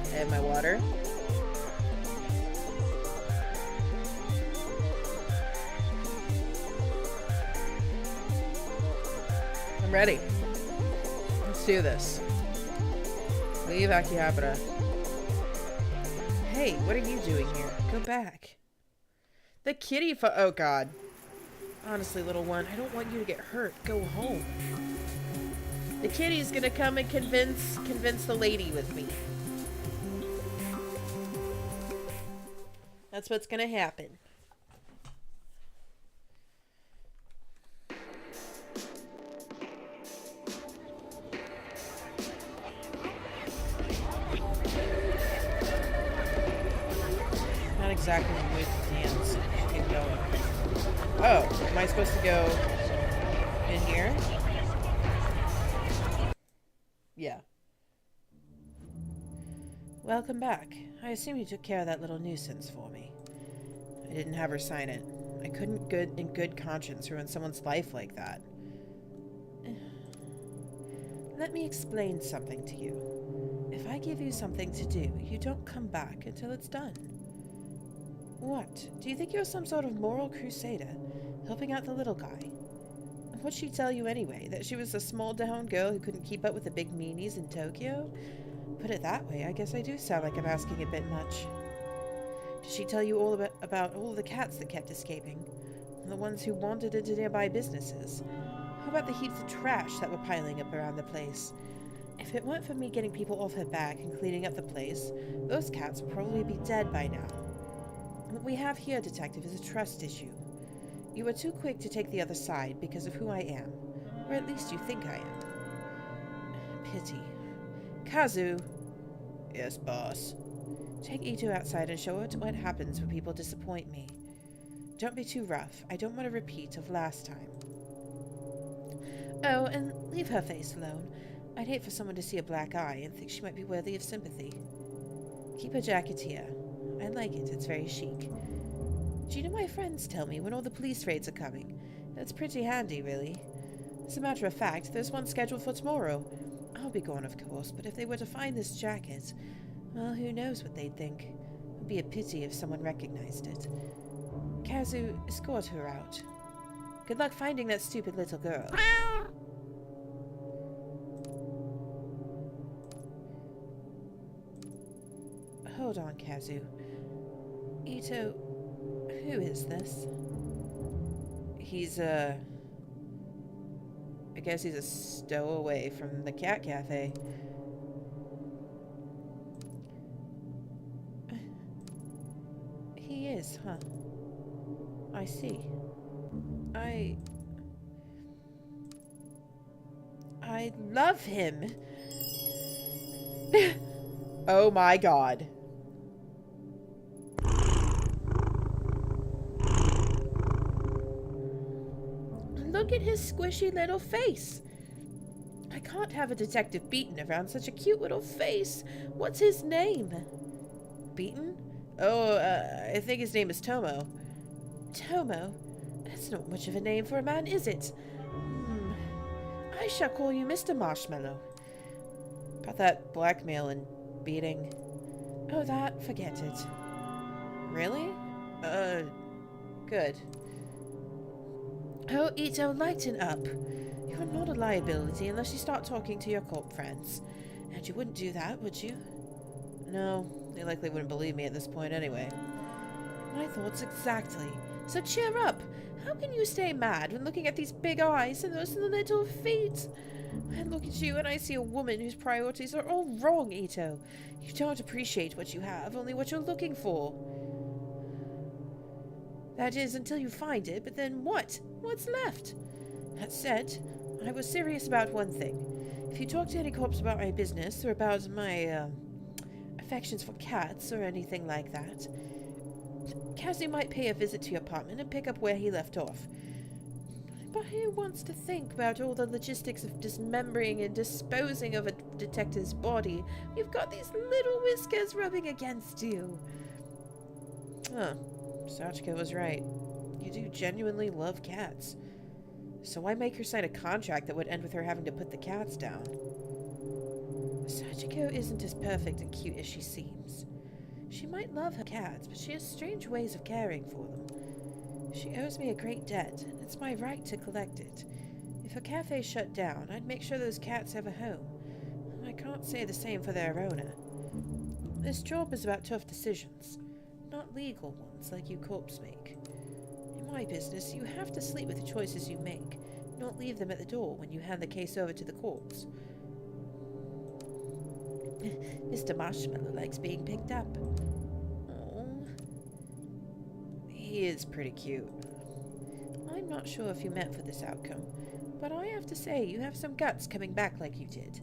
I have my water. I'm ready. Let's do this. Leave Akihabara. Hey, what are you doing here? Go back. The kitty oh god. Honestly, little one, I don't want you to get hurt. Go home. The kitty's gonna come and convince the lady with me. That's what's gonna happen. Not exactly in the mood to dance. Keep going. Oh, am I supposed to go in here? Yeah. Welcome back. I assume you took care of that little nuisance for me. I didn't have her sign it. I couldn't in good conscience ruin someone's life like that. Let me explain something to you. If I give you something to do, you don't come back until it's done. What? Do you think you're some sort of moral crusader, helping out the little guy? What'd she tell you anyway? That she was a small-down girl who couldn't keep up with the big meanies in Tokyo? Put it that way, I guess I do sound like I'm asking a bit much. Did she tell you all about all the cats that kept escaping? And the ones who wandered into nearby businesses? How about the heaps of trash that were piling up around the place? If it weren't for me getting people off her back and cleaning up the place, those cats would probably be dead by now. What we have here, Detective, is a trust issue. You were too quick to take the other side because of who I am. Or at least you think I am. Pity. Kazu! Yes, boss. Take Ito outside and show her what happens when people disappoint me. Don't be too rough. I don't want a repeat of last time. Oh, and leave her face alone. I'd hate for someone to see a black eye and think she might be worthy of sympathy. Keep her jacket here. I like it. It's very chic. Do you know my friends tell me when all the police raids are coming? That's pretty handy, really. As a matter of fact, there's one scheduled for tomorrow. I'll be gone, of course, but if they were to find this jacket, well, who knows what they'd think. It'd be a pity if someone recognized it. Kazu, escort her out. Good luck finding that stupid little girl. Hold on, Kazu. Ito, who is this? He's I guess he's a stowaway from the cat cafe. He is, huh? I see. I love him. Oh my god. Look at his squishy little face. I can't have a detective beaten around such a cute little face. What's his name? Beaten? Oh, I think his name is Tomo. Tomo? That's not much of a name for a man, is it? I shall call you Mr. Marshmallow. About that blackmail and beating. Oh, that? Forget it. Really? Good. Oh, Ito, lighten up. You're not a liability unless you start talking to your corp friends. And you wouldn't do that, would you? No, they likely wouldn't believe me at this point anyway. My thoughts exactly. So cheer up. How can you stay mad when looking at these big eyes and those little feet? I look at you and I see a woman whose priorities are all wrong, Ito. You don't appreciate what you have, only what you're looking for. That is, until you find it, but then what? What's left? That said, I was serious about one thing. If you talk to any corpse about my business, or about my, affections for cats, or anything like that, Kazu might pay a visit to your apartment and pick up where he left off. But who wants to think about all the logistics of dismembering and disposing of a detective's body? You've got these little whiskers rubbing against you. Huh. Sachiko was right. You do genuinely love cats. So why make her sign a contract that would end with her having to put the cats down? Sachiko isn't as perfect and cute as she seems. She might love her cats, but she has strange ways of caring for them. She owes me a great debt, and it's my right to collect it. If her cafe shut down, I'd make sure those cats have a home. I can't say the same for their owner. This job is about tough decisions, not legal ones like you corpse make. In my business, you have to sleep with the choices you make, not leave them at the door when you hand the case over to the corpse. Mr. Marshmallow likes being picked up. Oh, he is pretty cute. I'm not sure if you meant for this outcome, but I have to say you have some guts coming back like you did.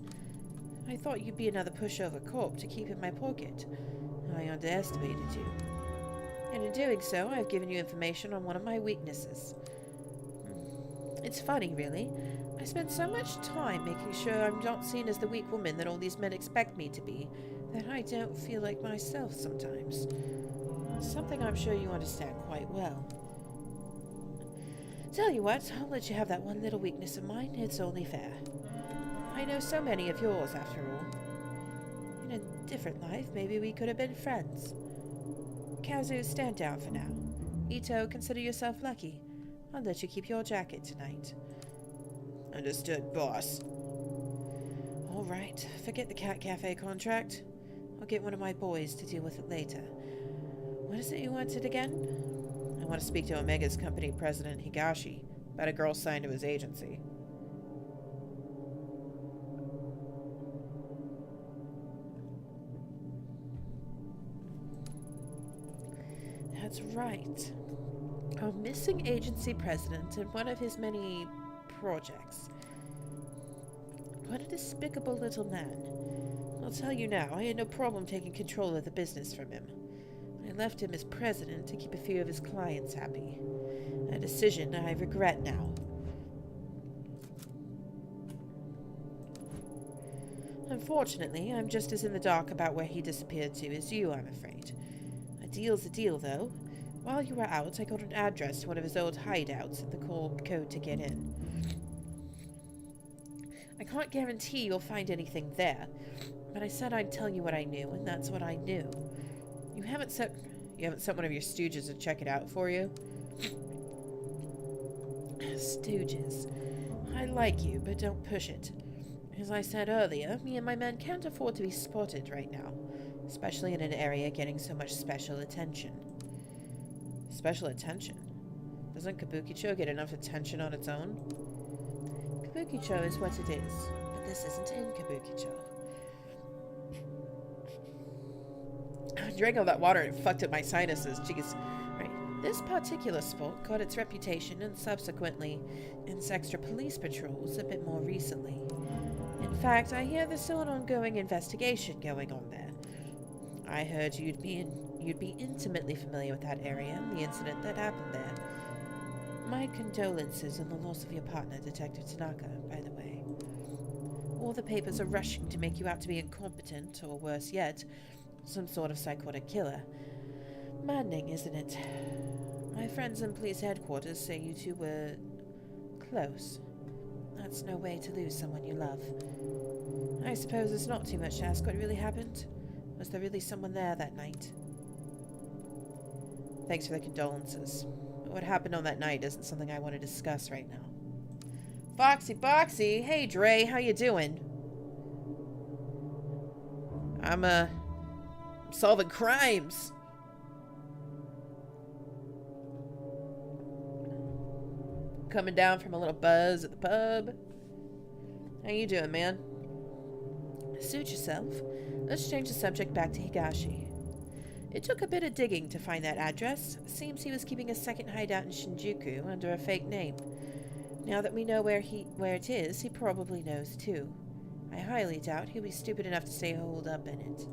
I thought you'd be another pushover corp to keep in my pocket. I underestimated you. And in doing so, I've given you information on one of my weaknesses. It's funny, really. I spend so much time making sure I'm not seen as the weak woman that all these men expect me to be, that I don't feel like myself sometimes. Something I'm sure you understand quite well. Tell you what, I'll let you have that one little weakness of mine. It's only fair. I know so many of yours, after all. In a different life, maybe we could have been friends. Kazu, stand down for now. Ito, consider yourself lucky. I'll let you keep your jacket tonight. Understood, boss. All right, forget the Cat Cafe contract. I'll get one of my boys to deal with it later. What is it you wanted again? I want to speak to Omega's company president, Higashi, about a girl signed to his agency. That's right. Our missing agency president and one of his many projects. What a despicable little man. I'll tell you now, I had no problem taking control of the business from him. I left him as president to keep a few of his clients happy. A decision I regret now. Unfortunately, I'm just as in the dark about where he disappeared to as you, I'm afraid. A deal's a deal, though. While you were out, I got an address to one of his old hideouts and the code to get in. I can't guarantee you'll find anything there, but I said I'd tell you what I knew, and that's what I knew. You haven't sent one of your stooges to check it out for you? Stooges. I like you, but don't push it. As I said earlier, me and my men can't afford to be spotted right now, especially in an area getting so much special attention. Special attention? Doesn't Kabukicho get enough attention on its own? Kabukicho is what it is, but this isn't in Kabukicho. I drank all that water and it fucked up my sinuses. Jeez. Right. This particular spot got its reputation and subsequently its extra police patrols a bit more recently. In fact, I hear there's still an ongoing investigation going on there. I heard you'd be intimately familiar with that area and the incident that happened there. My condolences on the loss of your partner, Detective Tanaka, by the way. All the papers are rushing to make you out to be incompetent, or worse yet, some sort of psychotic killer. Maddening, isn't it? My friends in police headquarters say you two were close. That's no way to lose someone you love. I suppose it's not too much to ask what really happened. Was there really someone there that night? Thanks for the condolences. What happened on that night isn't something I want to discuss right now. Foxy Boxy! Hey Dre, how you doing? I'm solving crimes. Coming down from a little buzz at the pub. How you doing, man? Suit yourself. Let's change the subject back to Higashi. It took a bit of digging to find that address. Seems he was keeping a second hideout in Shinjuku under a fake name. Now that we know where it is, he probably knows too. I highly doubt he'll be stupid enough to stay holed up in it.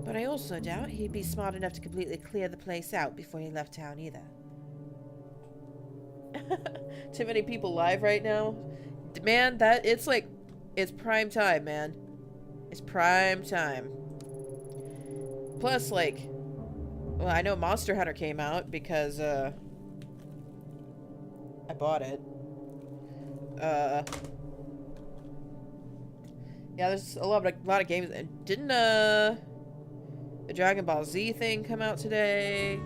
But I also doubt he'd be smart enough to completely clear the place out before he left town either. Too many people live right now? Man, it's prime time, man. It's prime time. Plus, well, I know Monster Hunter came out because, I bought it. Yeah, there's a lot of games. And didn't the Dragon Ball Z thing come out today?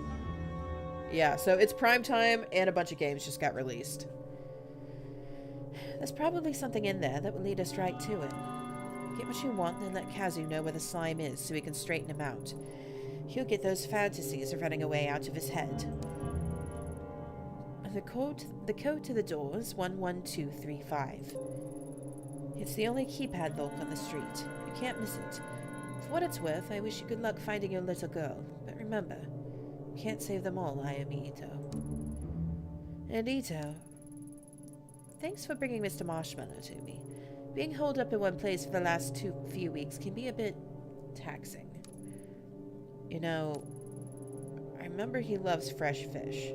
Yeah, so it's prime time and a bunch of games just got released. There's probably something in there that will lead us right to it. Get what you want, then let Kazu know where the slime is so we can straighten him out. He'll get those fantasies of running away out of his head. The code to the door is 11235. It's the only keypad lock on the street. You can't miss it. For what it's worth, I wish you good luck finding your little girl. But remember, you can't save them all, Ayami Ito. And Ito, thanks for bringing Mr. Marshmallow to me. Being holed up in one place for the last few weeks can be a bit taxing. You know, I remember he loves fresh fish.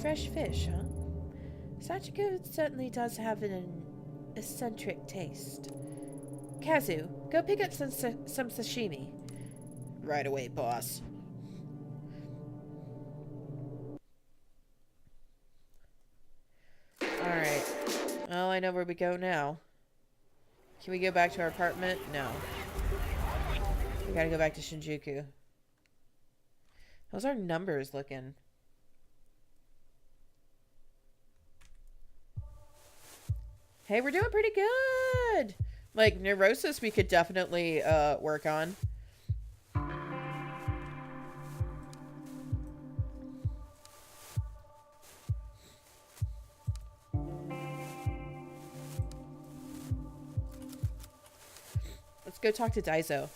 Fresh fish, huh? Sachiko certainly does have an eccentric taste. Kazu, go pick up some sashimi. Right away, boss. Alright. Well, I know where we go now. Can we go back to our apartment? No. We gotta go back to Shinjuku. How's our numbers looking? Hey, we're doing pretty good! Like, neurosis we could definitely work on. Let's go talk to Daiso.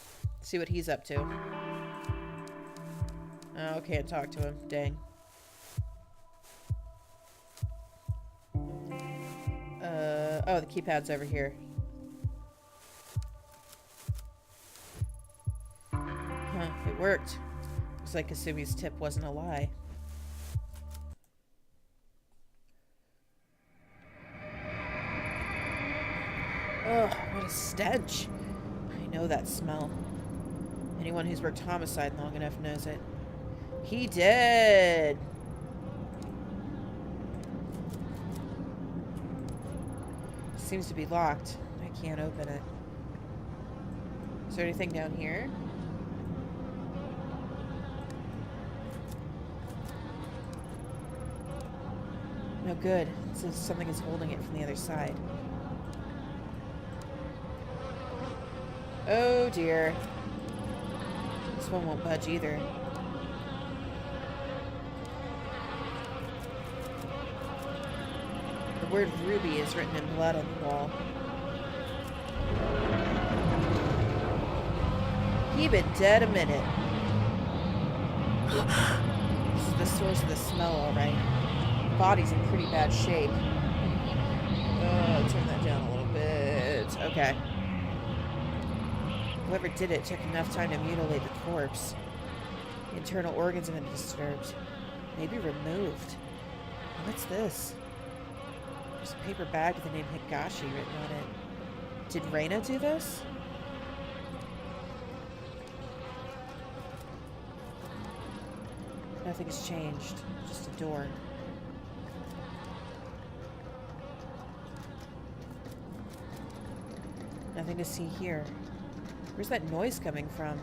See what he's up to. Oh, can't talk to him. Dang. Oh, the keypad's over here. Huh, it worked. Looks like Kasumi's tip wasn't a lie. Ugh, what a stench. I know that smell. Anyone who's worked homicide long enough knows it. He did! Seems to be locked. I can't open it. Is there anything down here? No good. It says something is holding it from the other side. Oh dear. This one won't budge either. The word Ruby is written in blood on the wall. He been dead a minute. This is the source of the smell, alright. The body's in pretty bad shape. Turn that down a little bit. Okay. Whoever did it took enough time to mutilate the corpse. The internal organs have been disturbed. Maybe removed. What's this? There's a paper bag with the name Higashi written on it. Did Reina do this? Nothing's changed. Just a door. Nothing to see here. Where's that noise coming from?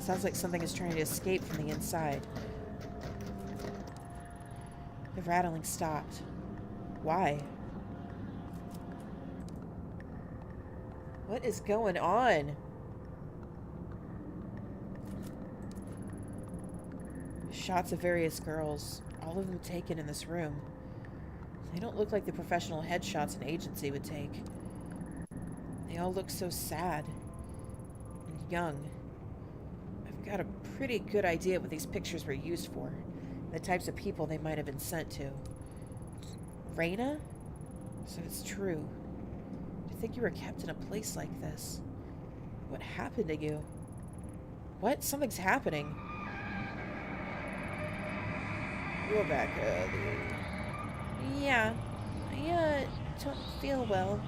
Sounds like something is trying to escape from the inside. The rattling stopped. Why? What is going on? Shots of various girls, all of them taken in this room. They don't look like the professional headshots an agency would take. They all look so sad and young. I've got a pretty good idea what these pictures were used for, the types of people they might have been sent to. Reina? So it's true. I think you were kept in a place like this. What happened to you? What? Something's happening. You're back early. Yeah. I don't feel well.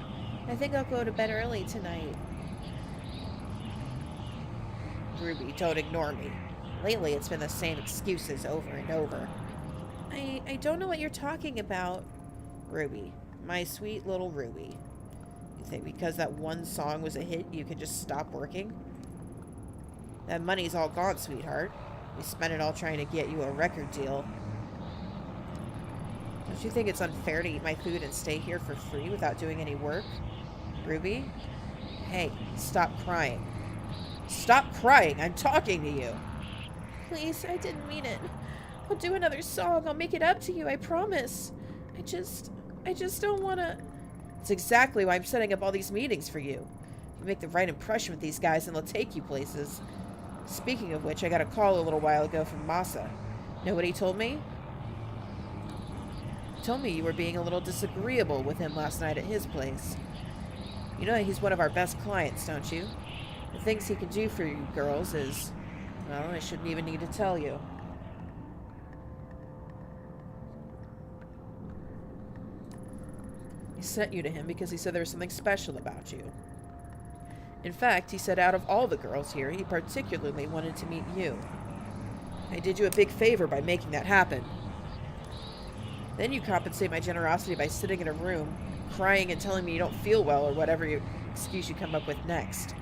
I think I'll go to bed early tonight. Ruby, don't ignore me. Lately, it's been the same excuses over and over. I don't know what you're talking about. Ruby. My sweet little Ruby. You think because that one song was a hit, you could just stop working? That money's all gone, sweetheart. We spent it all trying to get you a record deal. Don't you think it's unfair to eat my food and stay here for free without doing any work? Ruby? Hey, stop crying. Stop crying! I'm talking to you! Please, I didn't mean it. I'll do another song. I'll make it up to you, I promise. I just don't want to... It's exactly why I'm setting up all these meetings for you. You make the right impression with these guys and they'll take you places. Speaking of which, I got a call a little while ago from Masa. Know what he told me? He told me you were being a little disagreeable with him last night at his place. You know he's one of our best clients, don't you? The things he can do for you girls is... Well, I shouldn't even need to tell you. He sent you to him because he said there was something special about you. In fact, he said out of all the girls here, he particularly wanted to meet you. I did you a big favor by making that happen. Then you compensate my generosity by sitting in a room, crying and telling me you don't feel well or whatever excuse you come up with next.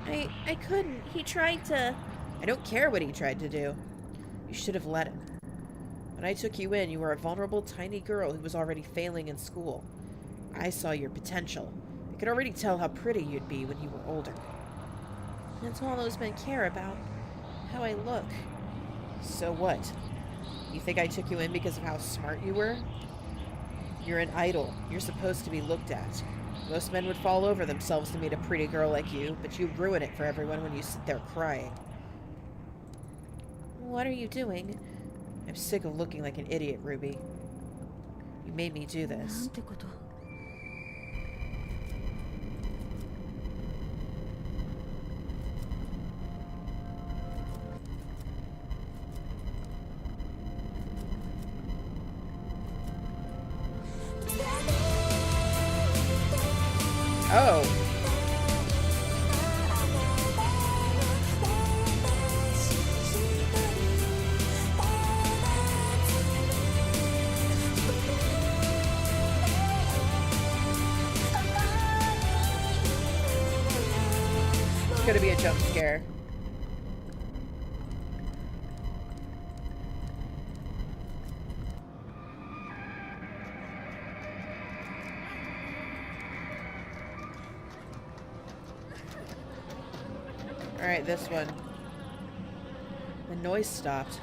I couldn't. He tried to... I don't care what he tried to do. You should have let him. When I took you in, you were a vulnerable, tiny girl who was already failing in school. I saw your potential. I could already tell how pretty you'd be when you were older. That's all those men care about. How I look. So what? You think I took you in because of how smart you were? You're an idol. You're supposed to be looked at. Most men would fall over themselves to meet a pretty girl like you, but you ruin it for everyone when you sit there crying. What are you doing? I'm sick of looking like an idiot, Ruby. You made me do this. Oh. It's gonna be a jump scare. Alright, this one. The noise stopped.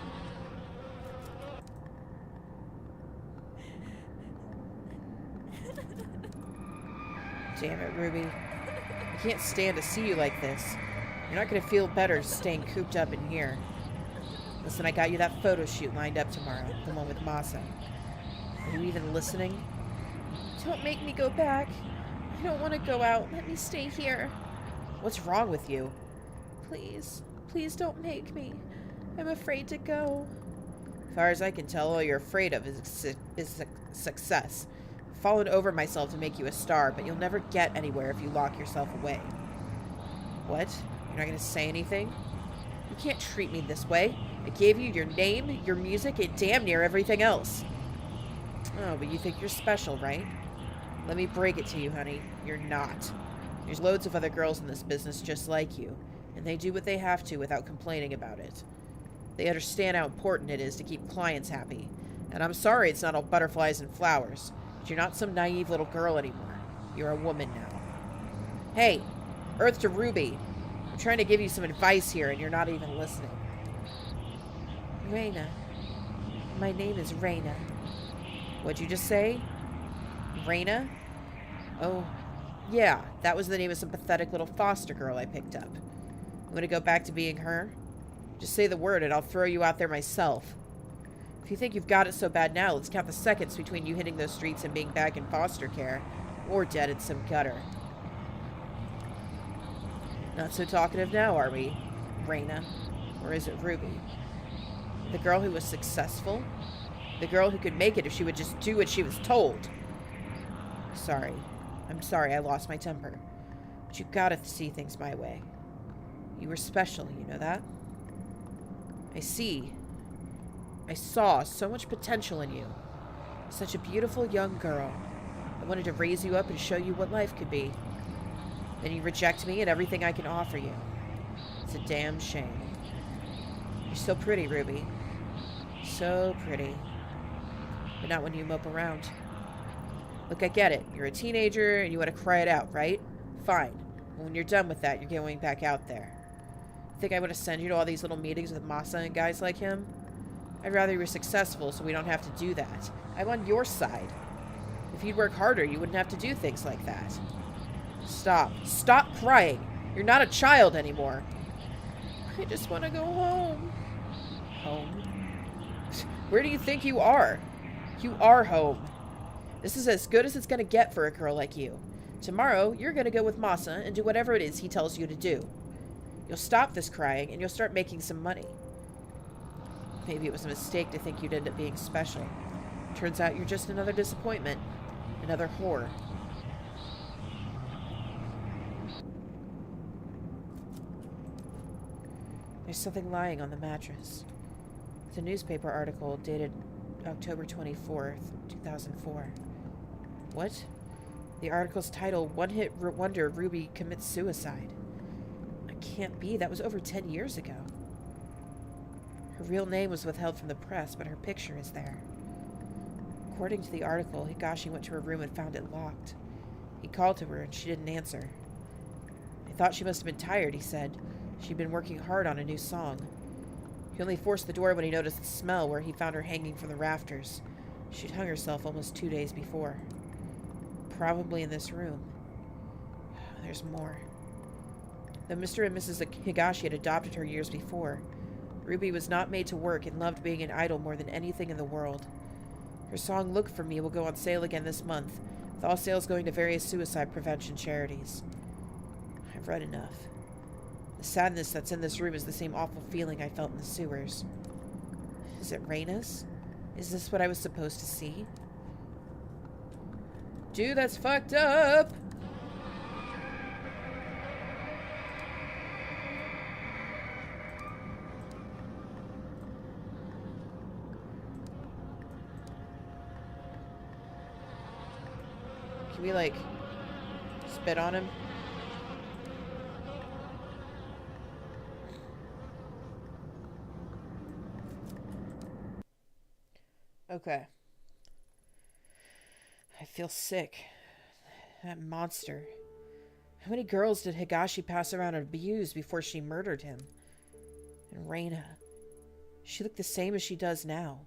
Damn it, Ruby. I can't stand to see you like this. You're not gonna feel better staying cooped up in here. Listen, I got you that photo shoot lined up tomorrow. The one with Masa. Are you even listening? Don't make me go back. I don't want to go out. Let me stay here. What's wrong with you? Please. Please don't make me. I'm afraid to go. As far as I can tell, all you're afraid of is success. I've fallen over myself to make you a star, but you'll never get anywhere if you lock yourself away. What? You're not going to say anything? You can't treat me this way. I gave you your name, your music, and damn near everything else. Oh, but you think you're special, right? Let me break it to you, honey. You're not. There's loads of other girls in this business just like you, and they do what they have to without complaining about it. They understand how important it is to keep clients happy, and I'm sorry it's not all butterflies and flowers, but you're not some naive little girl anymore. You're a woman now. Hey, Earth to Ruby. I'm trying to give you some advice here, and you're not even listening. Reina. My name is Reina. What'd you just say? Reina? Oh, yeah, that was the name of some pathetic little foster girl I picked up. You want to go back to being her? Just say the word and I'll throw you out there myself. If you think you've got it so bad now, let's count the seconds between you hitting those streets and being back in foster care, or dead in some gutter. Not so talkative now, are we, Reina? Or is it Ruby? The girl who was successful? The girl who could make it if she would just do what she was told? Sorry. I'm sorry I lost my temper. But you gotta see things my way. You were special, you know that? I saw so much potential in you. Such a beautiful young girl. I wanted to raise you up and show you what life could be. Then you reject me and everything I can offer you. It's a damn shame. You're so pretty, Ruby. So pretty. But not when you mope around. Look, I get it. You're a teenager and you want to cry it out, right? Fine. When you're done with that, you're going back out there. Think I would have sent you to all these little meetings with Masa and guys like him? I'd rather you were successful so we don't have to do that. I'm on your side. If you'd work harder, you wouldn't have to do things like that. Stop. Stop crying. You're not a child anymore. I just want to go home. Home? Where do you think you are? You are home. This is as good as it's going to get for a girl like you. Tomorrow, you're going to go with Masa and do whatever it is he tells you to do. You'll stop this crying and you'll start making some money. Maybe it was a mistake to think you'd end up being special. Turns out you're just another disappointment. Another whore. There's something lying on the mattress. It's a newspaper article dated October 24th, 2004. What? The article's title, One Hit Wonder Ruby Commits Suicide. It can't be. That was over 10 years ago. Her real name was withheld from the press, but her picture is there. According to the article, Higashi went to her room and found it locked. He called to her and she didn't answer. I thought she must have been tired, he said. She'd been working hard on a new song. He only forced the door when he noticed the smell where he found her hanging from the rafters. She'd hung herself almost 2 days before. Probably in this room. There's more. Though Mr. and Mrs. Higashi had adopted her years before, Ruby was not made to work and loved being an idol more than anything in the world. Her song Look For Me will go on sale again this month, with all sales going to various suicide prevention charities. I've read enough. The sadness that's in this room is the same awful feeling I felt in the sewers. Is it Reina's? Is this what I was supposed to see? Dude, that's fucked up! Can we, like, spit on him? Okay. I feel sick. That monster. How many girls did Higashi pass around and abuse before she murdered him? And Reina. She looked the same as she does now.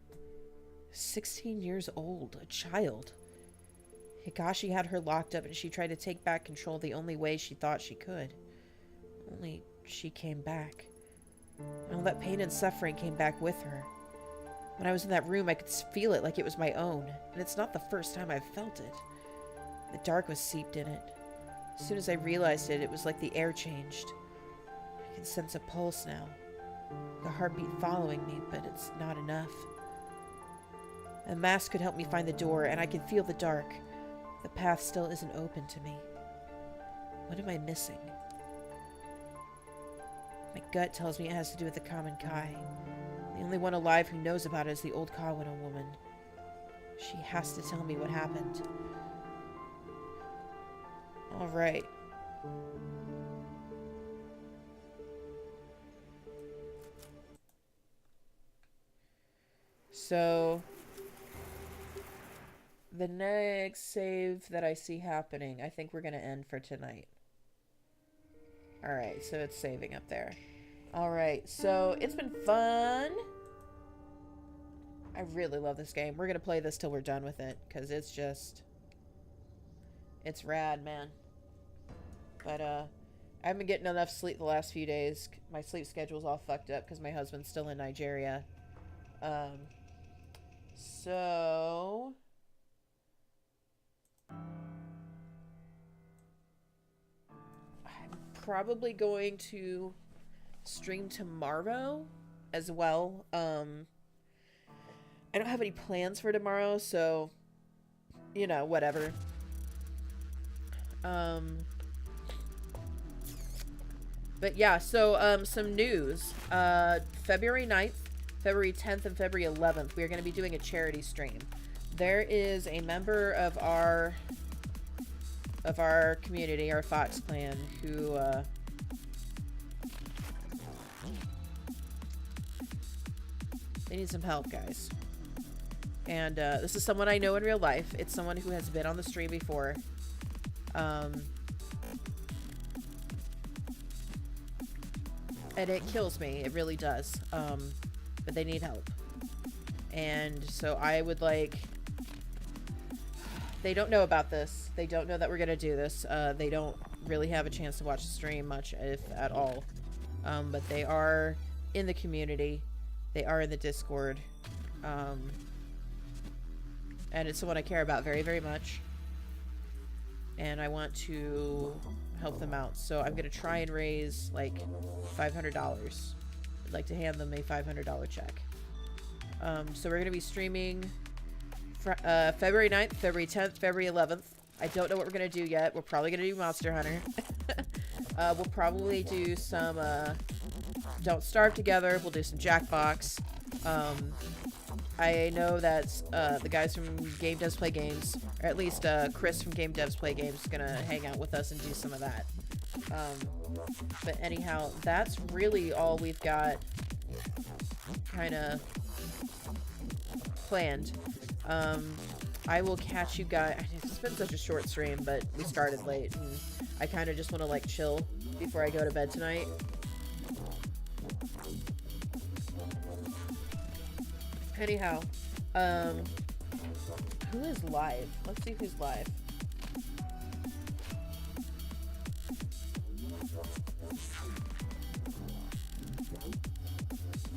16 years old. A child. Higashi had her locked up and she tried to take back control the only way she thought she could. Only she came back. And all that pain and suffering came back with her. When I was in that room, I could feel it like it was my own, and it's not the first time I've felt it. The dark was seeped in it. As soon as I realized it, it was like the air changed. I can sense a pulse now, the heartbeat following me, but it's not enough. A mask could help me find the door, and I can feel the dark. The path still isn't open to me. What am I missing? My gut tells me it has to do with the common Kai. The only one alive who knows about it is the old Kawano woman. She has to tell me what happened. Alright. So, the next save that I see happening, I think we're going to end for tonight. Alright, so it's saving up there. Alright, so it's been fun. I really love this game. We're going to play this till we're done with it, because it's just... it's rad, man. But, I haven't been getting enough sleep the last few days. My sleep schedule's all fucked up because my husband's still in Nigeria. So... I'm probably going to stream tomorrow as well. I don't have any plans for tomorrow, so you know, whatever. But yeah, so some news. February 9th, February 10th, and February 11th, we are going to be doing a charity stream. there is a member of our community, our Fox clan, who they need some help, guys. And this is someone I know in real life. It's someone who has been on the stream before. And it kills me. It really does. But they need help. And so I would like... They don't know about this. They don't know that we're going to do this. They don't really have a chance to watch the stream much, if at all. But they are in the community. They are in the Discord. And it's someone I care about very, very much. And I want to help them out. So I'm going to try and raise, like, $500. I'd like to hand them a $500 check. So we're going to be streaming February 9th, February 10th, February 11th. I don't know what we're going to do yet. We're probably going to do Monster Hunter. We'll probably do some Don't Starve Together. We'll do some Jackbox. I know that the guys from Game Devs Play Games, or at least Chris from Game Devs Play Games, is going to hang out with us and do some of that. But anyhow, that's really all we've got kind of planned. I will catch you guys. It's been such a short stream, but we started late, and I kind of just want to like chill before I go to bed tonight. Anyhow, who is live? Let's see who's live.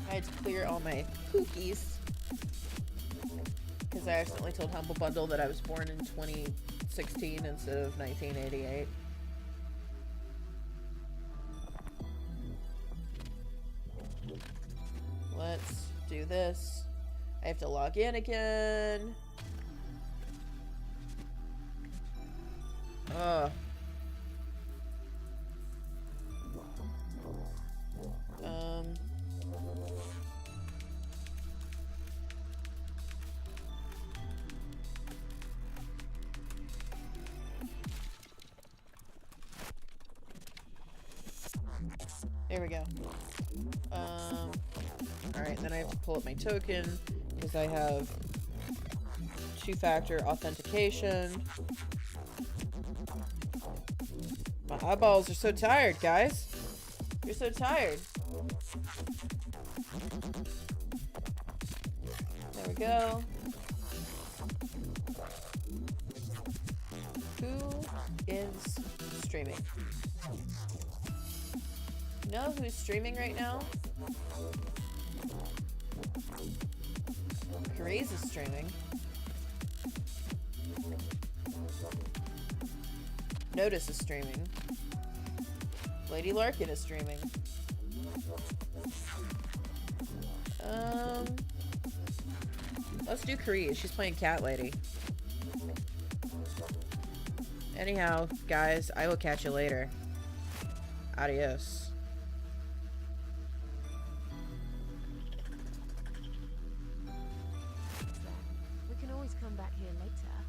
I had to clear all my cookies because I accidentally told Humble Bundle that I was born in 2016 instead of 1988. Let's do this. I have to log in again. Ugh. There we go. Alright, then I have to pull up my token because I have two-factor authentication. My eyeballs are so tired, guys. You're so tired. There we go. Who is streaming? You know who's streaming right now? Graze is streaming. Notice is streaming. Lady Larkin is streaming. Let's do Karee. She's playing Cat Lady. Anyhow, guys, I will catch you later. Adios. We can always come back here later.